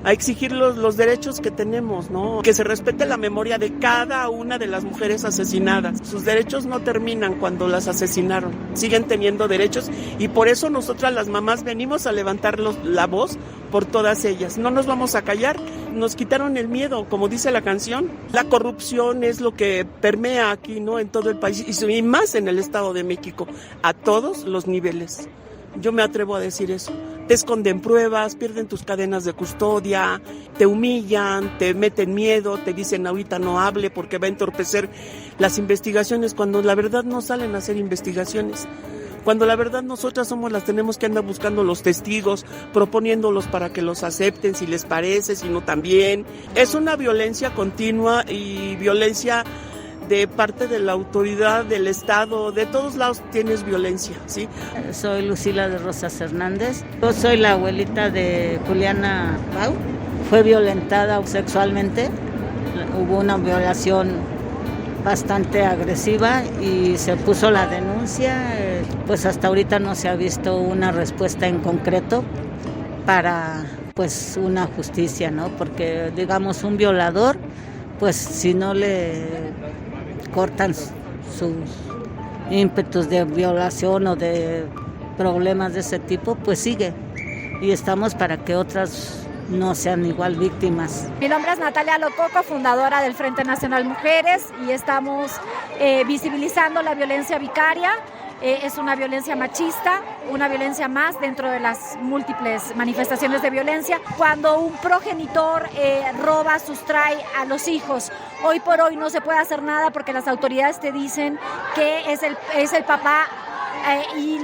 exigir los derechos que tenemos, ¿no? Que se respete la memoria de cada una de las mujeres asesinadas. Sus derechos no terminan cuando las asesinaron, siguen teniendo derechos, y por eso nosotras las mamás venimos a levantar la voz por todas ellas. No nos vamos a callar, nos quitaron el miedo, como dice la canción. La corrupción es lo que permea aquí, ¿no? En todo el país, y más en el Estado de México, a todos los niveles. Yo me atrevo a decir eso. Te esconden pruebas, pierden tus cadenas de custodia, te humillan, te meten miedo, te dicen ahorita no hable porque va a entorpecer las investigaciones, cuando la verdad no salen a hacer investigaciones. Cuando la verdad nosotras somos las tenemos que andar buscando los testigos, proponiéndolos para que los acepten si les parece, si no también. Es una violencia continua y violencia de parte de la autoridad, del Estado, de todos lados tienes violencia, ¿sí? Soy Lucila de Rosas Hernández. Yo soy la abuelita de Juliana Bau. Fue violentada sexualmente. Hubo una violación bastante agresiva y se puso la denuncia. Pues hasta ahorita no se ha visto una respuesta en concreto para pues una justicia, ¿no? Porque digamos un violador, pues si no le cortan sus ímpetus de violación o de problemas de ese tipo, pues sigue. Y estamos para que otras no sean igual víctimas. Mi nombre es Natalia Lococo, fundadora del Frente Nacional Mujeres, y estamos visibilizando la violencia vicaria. Es una violencia machista, una violencia más dentro de las múltiples manifestaciones de violencia. Cuando un progenitor roba, sustrae a los hijos, hoy por hoy no se puede hacer nada porque las autoridades te dicen que es el papá y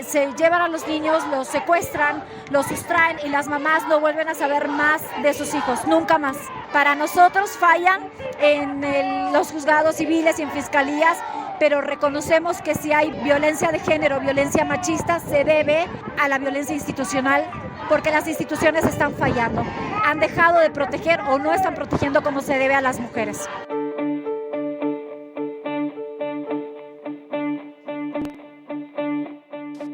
se llevan a los niños, los secuestran, los sustraen y las mamás no vuelven a saber más de sus hijos, nunca más. Para nosotros fallan en los juzgados civiles y en fiscalías, pero reconocemos que si hay violencia de género, violencia machista, se debe a la violencia institucional, porque las instituciones están fallando. Han dejado de proteger o no están protegiendo como se debe a las mujeres.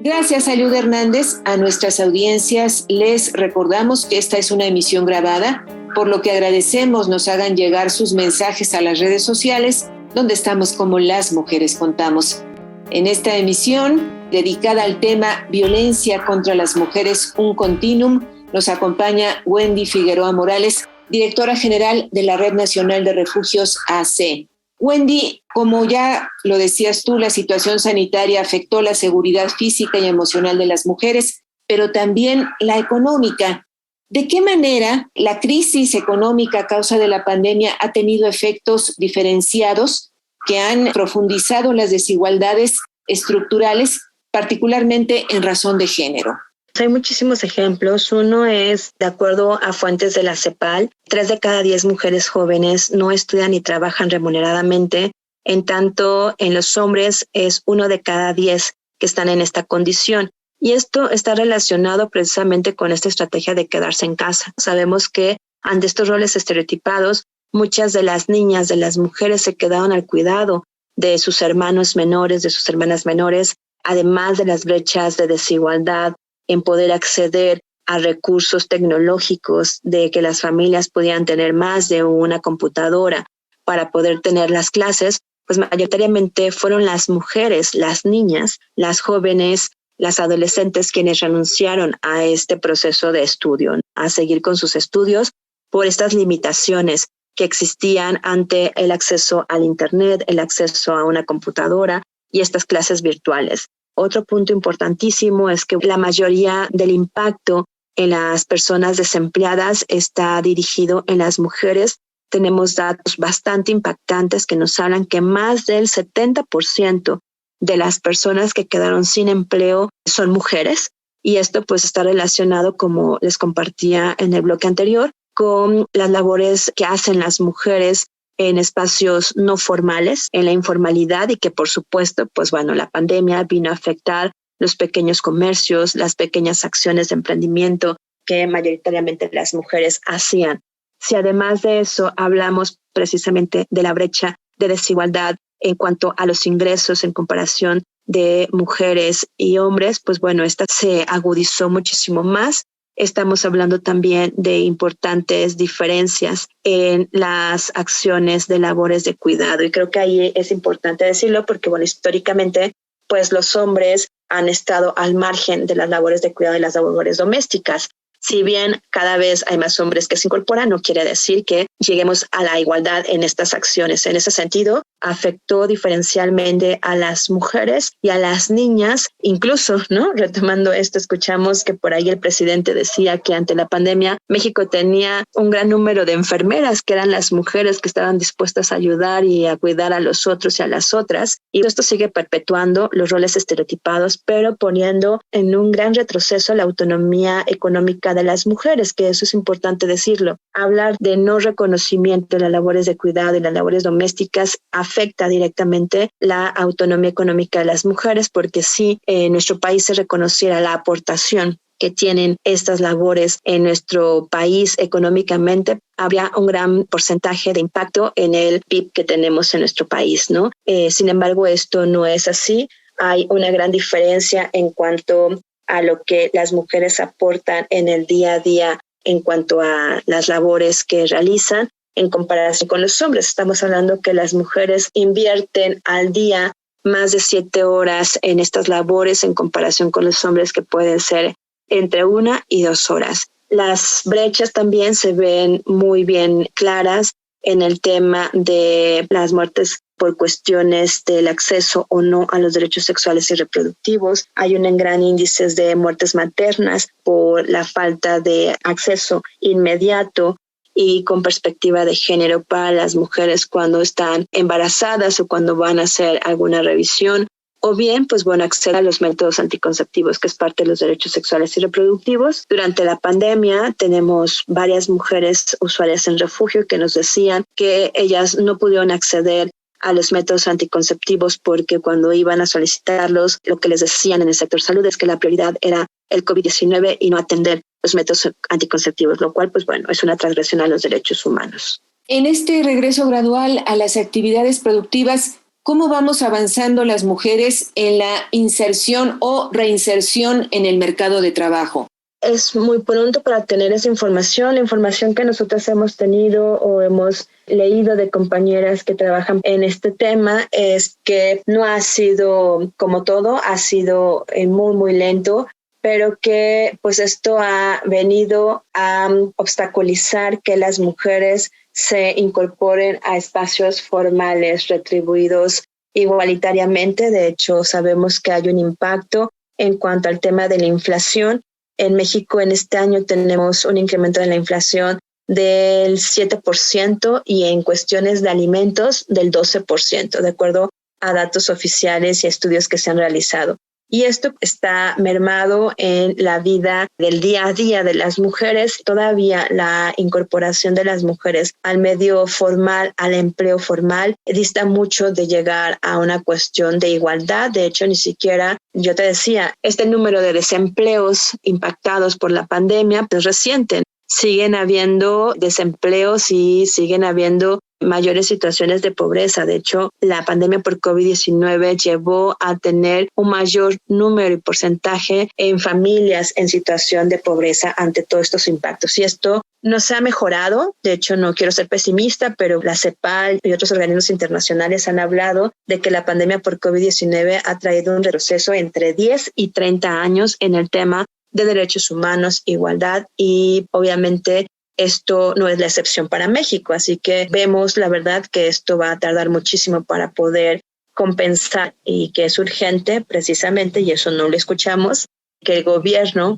Gracias, Salud Hernández. A nuestras audiencias les recordamos que esta es una emisión grabada, por lo que agradecemos nos hagan llegar sus mensajes a las redes sociales, donde estamos como Las Mujeres Contamos. En esta emisión, dedicada al tema Violencia contra las Mujeres, un continuum, nos acompaña Wendy Figueroa Morales, directora general de la Red Nacional de Refugios AC. Wendy, como ya lo decías tú, la situación sanitaria afectó la seguridad física y emocional de las mujeres, pero también la económica. ¿De qué manera la crisis económica a causa de la pandemia ha tenido efectos diferenciados que han profundizado las desigualdades estructurales, particularmente en razón de género? Hay muchísimos ejemplos. Uno es, de acuerdo a fuentes de la CEPAL, 3 de cada 10 mujeres jóvenes no estudian ni trabajan remuneradamente, en tanto en los hombres es 1 de cada 10 que están en esta condición. Y esto está relacionado precisamente con esta estrategia de quedarse en casa. Sabemos que ante estos roles estereotipados, muchas de las niñas, de las mujeres se quedaron al cuidado de sus hermanos menores, de sus hermanas menores, además de las brechas de desigualdad en poder acceder a recursos tecnológicos, de que las familias pudieran tener más de una computadora para poder tener las clases, pues mayoritariamente fueron las mujeres, las niñas, las jóvenes, las adolescentes quienes renunciaron a este proceso de estudio, a seguir con sus estudios por estas limitaciones que existían ante el acceso al Internet, el acceso a una computadora y estas clases virtuales. Otro punto importantísimo es que la mayoría del impacto en las personas desempleadas está dirigido en las mujeres tenemos datos bastante impactantes que nos hablan que más del 70% de las personas que quedaron sin empleo son mujeres. Y esto pues está relacionado, como les compartía en el bloque anterior, con las labores que hacen las mujeres en espacios no formales, en la informalidad, y que por supuesto, pues bueno, la pandemia vino a afectar los pequeños comercios, las pequeñas acciones de emprendimiento que mayoritariamente las mujeres hacían. Si además de eso hablamos precisamente de la brecha de desigualdad en cuanto a los ingresos en comparación de mujeres y hombres, pues bueno, esta se agudizó muchísimo más. Estamos hablando también de importantes diferencias en las acciones de labores de cuidado. Y creo que ahí es importante decirlo porque, bueno, históricamente, pues los hombres han estado al margen de las labores de cuidado y las labores domésticas. Si bien cada vez hay más hombres que se incorporan, no quiere decir que lleguemos a la igualdad en estas acciones. En ese sentido, afectó diferencialmente a las mujeres y a las niñas. Incluso, ¿no? Retomando esto, escuchamos que por ahí el presidente decía que ante la pandemia México tenía un gran número de enfermeras, que eran las mujeres que estaban dispuestas a ayudar y a cuidar a los otros y a las otras. Y esto sigue perpetuando los roles estereotipados, pero poniendo en un gran retroceso la autonomía económica de las mujeres, que eso es importante decirlo. Hablar de no reconocimiento de las labores de cuidado y las labores domésticas afecta directamente la autonomía económica de las mujeres, porque si en nuestro país se reconociera la aportación que tienen estas labores en nuestro país económicamente, habría un gran porcentaje de impacto en el PIB que tenemos en nuestro país, ¿no? Sin embargo, esto no es así. Hay una gran diferencia en cuanto a lo que las mujeres aportan en el día a día en cuanto a las labores que realizan en comparación con los hombres. Estamos hablando que las mujeres invierten al día más de 7 horas en estas labores en comparación con los hombres, que pueden ser entre 1 y 2 horas. Las brechas también se ven muy bien claras en el tema de las muertes por cuestiones del acceso o no a los derechos sexuales y reproductivos. Hay un gran índice de muertes maternas por la falta de acceso inmediato y con perspectiva de género para las mujeres cuando están embarazadas o cuando van a hacer alguna revisión, o bien, pues bueno, acceder a los métodos anticonceptivos, que es parte de los derechos sexuales y reproductivos. Durante la pandemia tenemos varias mujeres usuarias en refugio que nos decían que ellas no pudieron acceder a los métodos anticonceptivos porque cuando iban a solicitarlos, lo que les decían en el sector salud es que la prioridad era el COVID-19 y no atender los métodos anticonceptivos, lo cual, pues bueno, es una transgresión a los derechos humanos. En este regreso gradual a las actividades productivas, ¿cómo vamos avanzando las mujeres en la inserción o reinserción en el mercado de trabajo? Es muy pronto para tener esa información. La información que nosotras hemos tenido o hemos leído de compañeras que trabajan en este tema es que no ha sido como todo, ha sido muy, muy lento, pero que pues esto ha venido a obstaculizar que las mujeres se incorporen a espacios formales retribuidos igualitariamente. De hecho, sabemos que hay un impacto en cuanto al tema de la inflación. En México en este año tenemos un incremento de la inflación del 7% y en cuestiones de alimentos del 12%, de acuerdo a datos oficiales y estudios que se han realizado. Y esto está mermado en la vida del día a día de las mujeres. Todavía la incorporación de las mujeres al medio formal, al empleo formal, dista mucho de llegar a una cuestión de igualdad. De hecho, ni siquiera, yo te decía, este número de desempleos impactados por la pandemia pues reciente. Siguen habiendo desempleos y siguen habiendo mayores situaciones de pobreza. De hecho, la pandemia por COVID-19 llevó a tener un mayor número y porcentaje en familias en situación de pobreza ante todos estos impactos. Y esto no se ha mejorado. De hecho, no quiero ser pesimista, pero la CEPAL y otros organismos internacionales han hablado de que la pandemia por COVID-19 ha traído un retroceso entre 10 y 30 años en el tema de derechos humanos, igualdad, y obviamente esto no es la excepción para México. Así que vemos, la verdad, que esto va a tardar muchísimo para poder compensar y que es urgente precisamente, y eso no lo escuchamos, que el gobierno,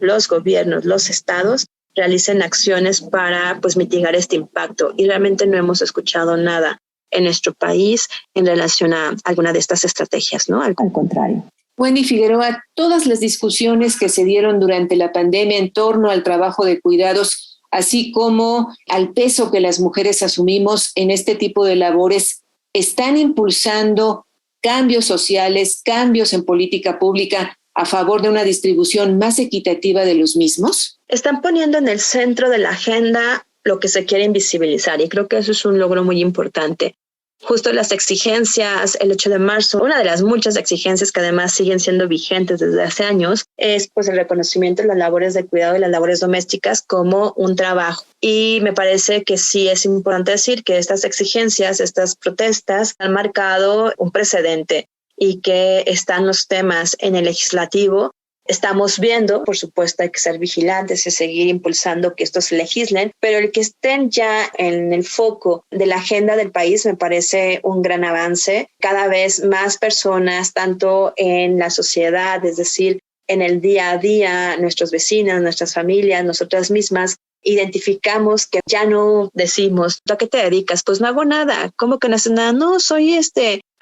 los estados realicen acciones para pues mitigar este impacto. Y realmente no hemos escuchado nada en nuestro país en relación a alguna de estas estrategias, ¿no? Al contrario. Wendy Figueroa, todas las discusiones que se dieron durante la pandemia en torno al trabajo de cuidados, así como al peso que las mujeres asumimos en este tipo de labores, ¿están impulsando cambios sociales, cambios en política pública a favor de una distribución más equitativa de los mismos? Están poniendo en el centro de la agenda lo que se quiere invisibilizar, y creo que eso es un logro muy importante. Justo las exigencias, el 8 de marzo, una de las muchas exigencias que además siguen siendo vigentes desde hace años, es pues el reconocimiento de las labores de cuidado y las labores domésticas como un trabajo. Y me parece que sí es importante decir que estas exigencias, estas protestas han marcado un precedente y que están los temas en el legislativo. Estamos viendo, por supuesto, hay que ser vigilantes y seguir impulsando que estos se legislen, pero el que estén ya en el foco de la agenda del país me parece un gran avance. Cada vez más personas, tanto en la sociedad, es decir, en el día a día, nuestros vecinos, nuestras familias, nosotras mismas, identificamos que ya no decimos, ¿tú a qué te dedicas? Pues no hago nada. ¿Cómo que no haces nada? No, soy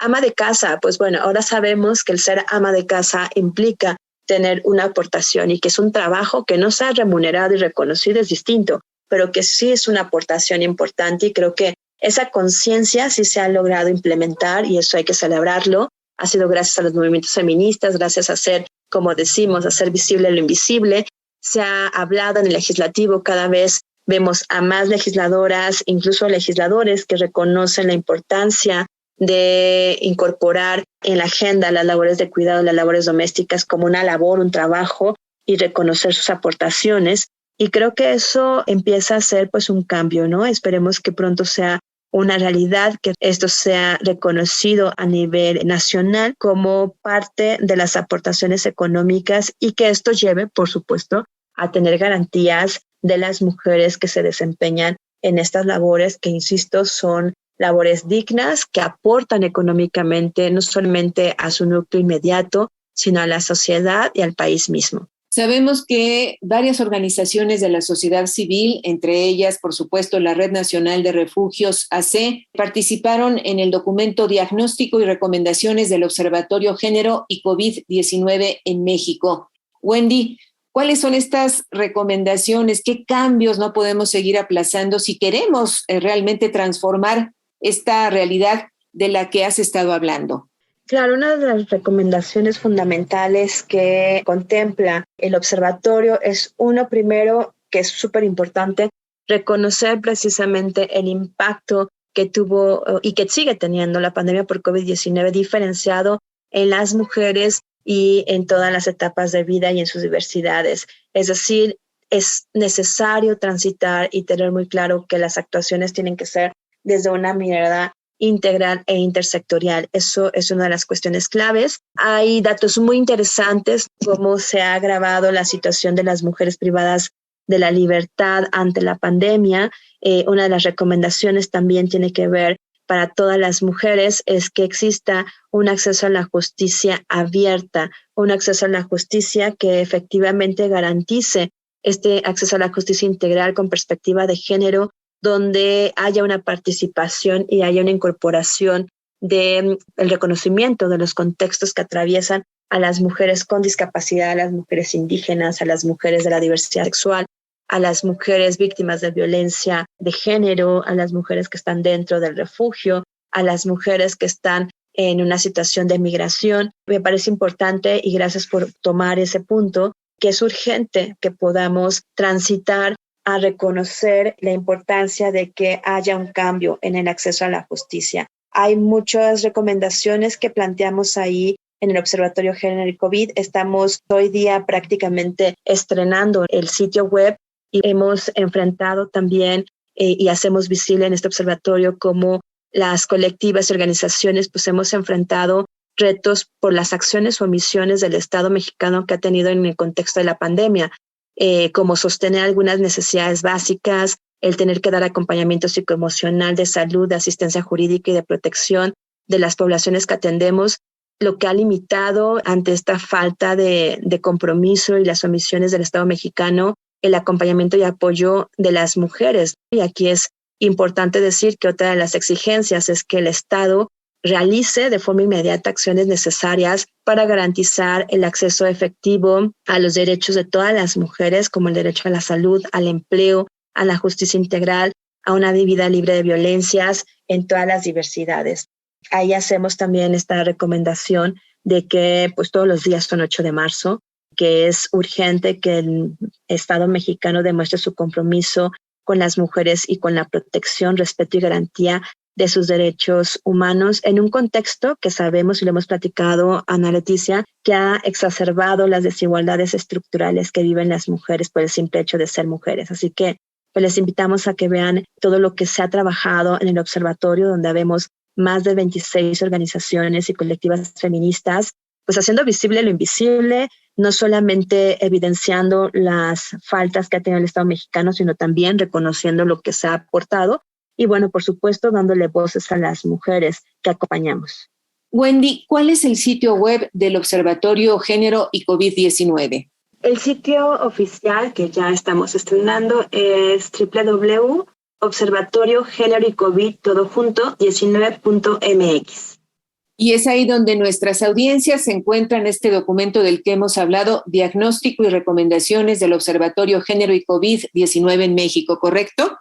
ama de casa. Pues bueno, ahora sabemos que el ser ama de casa implica tener una aportación y que es un trabajo que no se ha remunerado y reconocido, es distinto, pero que sí es una aportación importante, y creo que esa conciencia sí se ha logrado implementar y eso hay que celebrarlo. Ha sido gracias a los movimientos feministas, gracias a hacer, como decimos, hacer visible lo invisible. Se ha hablado en el legislativo, cada vez vemos a más legisladoras, incluso legisladores que reconocen la importancia de incorporar en la agenda las labores de cuidado, las labores domésticas como una labor, un trabajo, y reconocer sus aportaciones. Y creo que eso empieza a ser pues un cambio, ¿no? Esperemos que pronto sea una realidad, que esto sea reconocido a nivel nacional como parte de las aportaciones económicas, y que esto lleve, por supuesto, a tener garantías de las mujeres que se desempeñan en estas labores, que, insisto, son labores dignas que aportan económicamente no solamente a su núcleo inmediato, sino a la sociedad y al país mismo. Sabemos que varias organizaciones de la sociedad civil, entre ellas, por supuesto, la Red Nacional de Refugios, AC, participaron en el documento Diagnóstico y Recomendaciones del Observatorio Género y COVID-19 en México. Wendy, ¿cuáles son estas recomendaciones? ¿Qué cambios no podemos seguir aplazando si queremos realmente transformar esta realidad de la que has estado hablando? Claro, una de las recomendaciones fundamentales que contempla el observatorio es, uno, primero, que es súper importante, reconocer precisamente el impacto que tuvo y que sigue teniendo la pandemia por COVID-19 diferenciado en las mujeres y en todas las etapas de vida y en sus diversidades. Es decir, es necesario transitar y tener muy claro que las actuaciones tienen que ser desde una mirada integral e intersectorial. Eso es una de las cuestiones claves. Hay datos muy interesantes, cómo se ha agravado la situación de las mujeres privadas de la libertad ante la pandemia. Una de las recomendaciones también tiene que ver para todas las mujeres es que exista un acceso a la justicia abierta, un acceso a la justicia que efectivamente garantice este acceso a la justicia integral con perspectiva de género, donde haya una participación y haya una incorporación del reconocimiento de los contextos que atraviesan a las mujeres con discapacidad, a las mujeres indígenas, a las mujeres de la diversidad sexual, a las mujeres víctimas de violencia de género, a las mujeres que están dentro del refugio, a las mujeres que están en una situación de migración. Me parece importante, y gracias por tomar ese punto, que es urgente que podamos transitar a reconocer la importancia de que haya un cambio en el acceso a la justicia. Hay muchas recomendaciones que planteamos ahí en el Observatorio Género y COVID. Estamos hoy día prácticamente estrenando el sitio web y hemos enfrentado también y hacemos visible en este observatorio cómo las colectivas y organizaciones pues hemos enfrentado retos por las acciones o omisiones del Estado mexicano que ha tenido en el contexto de la pandemia, como sostener algunas necesidades básicas, el tener que dar acompañamiento psicoemocional, de salud, de asistencia jurídica y de protección de las poblaciones que atendemos, lo que ha limitado ante esta falta de compromiso y las omisiones del Estado mexicano el acompañamiento y apoyo de las mujeres. Y aquí es importante decir que otra de las exigencias es que el Estado realice de forma inmediata acciones necesarias para garantizar el acceso efectivo a los derechos de todas las mujeres, como el derecho a la salud, al empleo, a la justicia integral, a una vida libre de violencias en todas las diversidades. Ahí hacemos también esta recomendación de que pues todos los días son 8 de marzo, que es urgente que el Estado mexicano demuestre su compromiso con las mujeres y con la protección, respeto y garantía de sus derechos humanos en un contexto que sabemos y lo hemos platicado, Ana Leticia, que ha exacerbado las desigualdades estructurales que viven las mujeres por el simple hecho de ser mujeres. Así que pues les invitamos a que vean todo lo que se ha trabajado en el observatorio, donde vemos más de 26 organizaciones y colectivas feministas, pues haciendo visible lo invisible, no solamente evidenciando las faltas que ha tenido el Estado mexicano, sino también reconociendo lo que se ha aportado y, bueno, por supuesto, dándole voces a las mujeres que acompañamos. Wendy, ¿cuál es el sitio web del Observatorio Género y COVID-19? El sitio oficial que ya estamos estrenando es www.observatoriogénero-y-covid-19.mx. Y es ahí donde nuestras audiencias se encuentran este documento del que hemos hablado, Diagnóstico y Recomendaciones del Observatorio Género y COVID-19 en México, ¿correcto?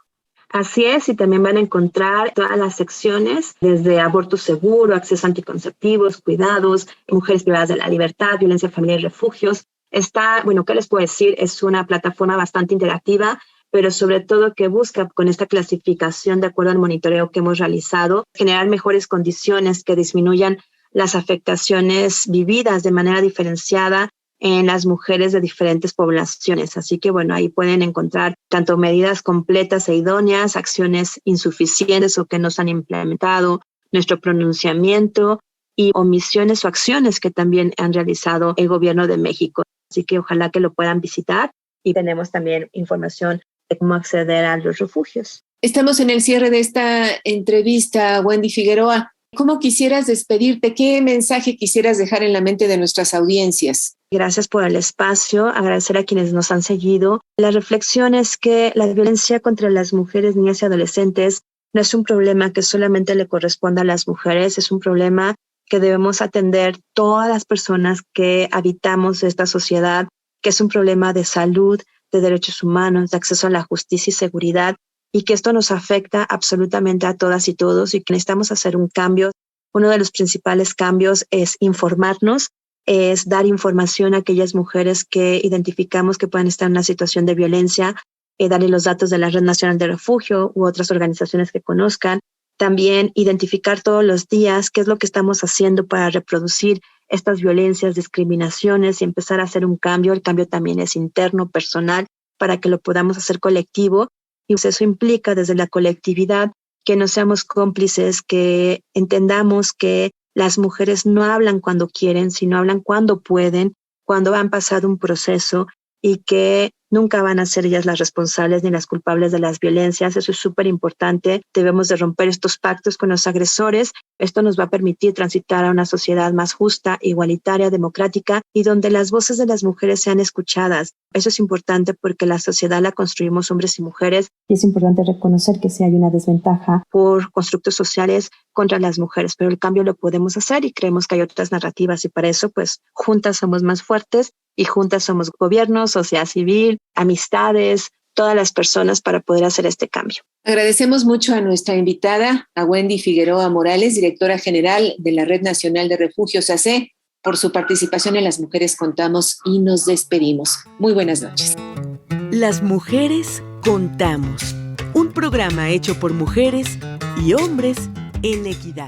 Así es, y también van a encontrar todas las secciones, desde aborto seguro, acceso a anticonceptivos, cuidados, mujeres privadas de la libertad, violencia familiar y refugios. ¿Qué les puedo decir? Es una plataforma bastante interactiva, pero sobre todo que busca con esta clasificación, de acuerdo al monitoreo que hemos realizado, generar mejores condiciones que disminuyan las afectaciones vividas de manera diferenciada en las mujeres de diferentes poblaciones. Así que, bueno, ahí pueden encontrar tanto medidas completas e idóneas, acciones insuficientes o que no se han implementado, nuestro pronunciamiento y omisiones o acciones que también han realizado el Gobierno de México. Así que ojalá que lo puedan visitar y tenemos también información de cómo acceder a los refugios. Estamos en el cierre de esta entrevista, Wendy Figueroa. ¿Cómo quisieras despedirte? ¿Qué mensaje quisieras dejar en la mente de nuestras audiencias? Gracias por el espacio, agradecer a quienes nos han seguido. La reflexión es que la violencia contra las mujeres, niñas y adolescentes no es un problema que solamente le corresponda a las mujeres, es un problema que debemos atender todas las personas que habitamos esta sociedad, que es un problema de salud, de derechos humanos, de acceso a la justicia y seguridad, y que esto nos afecta absolutamente a todas y todos y que necesitamos hacer un cambio. Uno de los principales cambios es informarnos, es dar información a aquellas mujeres que identificamos que pueden estar en una situación de violencia, darle los datos de la Red Nacional de Refugio u otras organizaciones que conozcan. También identificar todos los días qué es lo que estamos haciendo para reproducir estas violencias, discriminaciones y empezar a hacer un cambio. El cambio también es interno, personal, para que lo podamos hacer colectivo. Y eso implica desde la colectividad que no seamos cómplices, que entendamos que las mujeres no hablan cuando quieren, sino hablan cuando pueden, cuando han pasado un proceso y que nunca van a ser ellas las responsables ni las culpables de las violencias. Eso es súper importante. Debemos de romper estos pactos con los agresores. Esto nos va a permitir transitar a una sociedad más justa, igualitaria, democrática y donde las voces de las mujeres sean escuchadas. Eso es importante porque la sociedad la construimos hombres y mujeres. Y es importante reconocer que sí hay una desventaja por constructos sociales contra las mujeres, pero el cambio lo podemos hacer y creemos que hay otras narrativas y para eso, pues, juntas somos más fuertes y juntas somos gobierno, sociedad civil, amistades, todas las personas para poder hacer este cambio. Agradecemos mucho a nuestra invitada, a Wendy Figueroa Morales, directora general de la Red Nacional de Refugios AC, por su participación en Las Mujeres Contamos y nos despedimos. Muy buenas noches. Las Mujeres Contamos, un programa hecho por mujeres y hombres en equidad.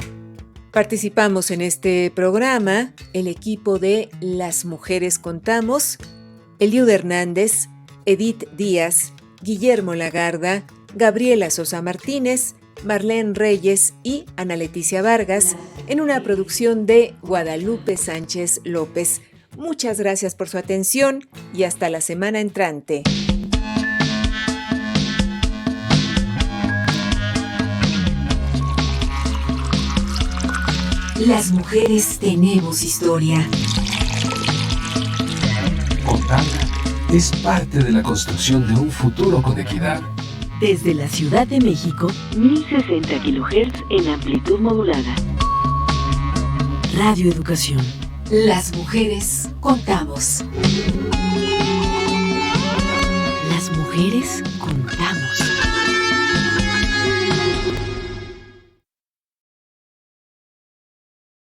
Participamos en este programa el equipo de Las Mujeres Contamos, Eliud Hernández, Edith Díaz, Guillermo Lagarda, Gabriela Sosa Martínez, Marlene Reyes y Ana Leticia Vargas, en una producción de Guadalupe Sánchez López. Muchas gracias por su atención y hasta la semana entrante. Las mujeres tenemos historia. Contarla es parte de la construcción de un futuro con equidad. Desde la Ciudad de México, 1060 kHz en amplitud modulada. Radio Educación. Las mujeres contamos. Las mujeres contamos.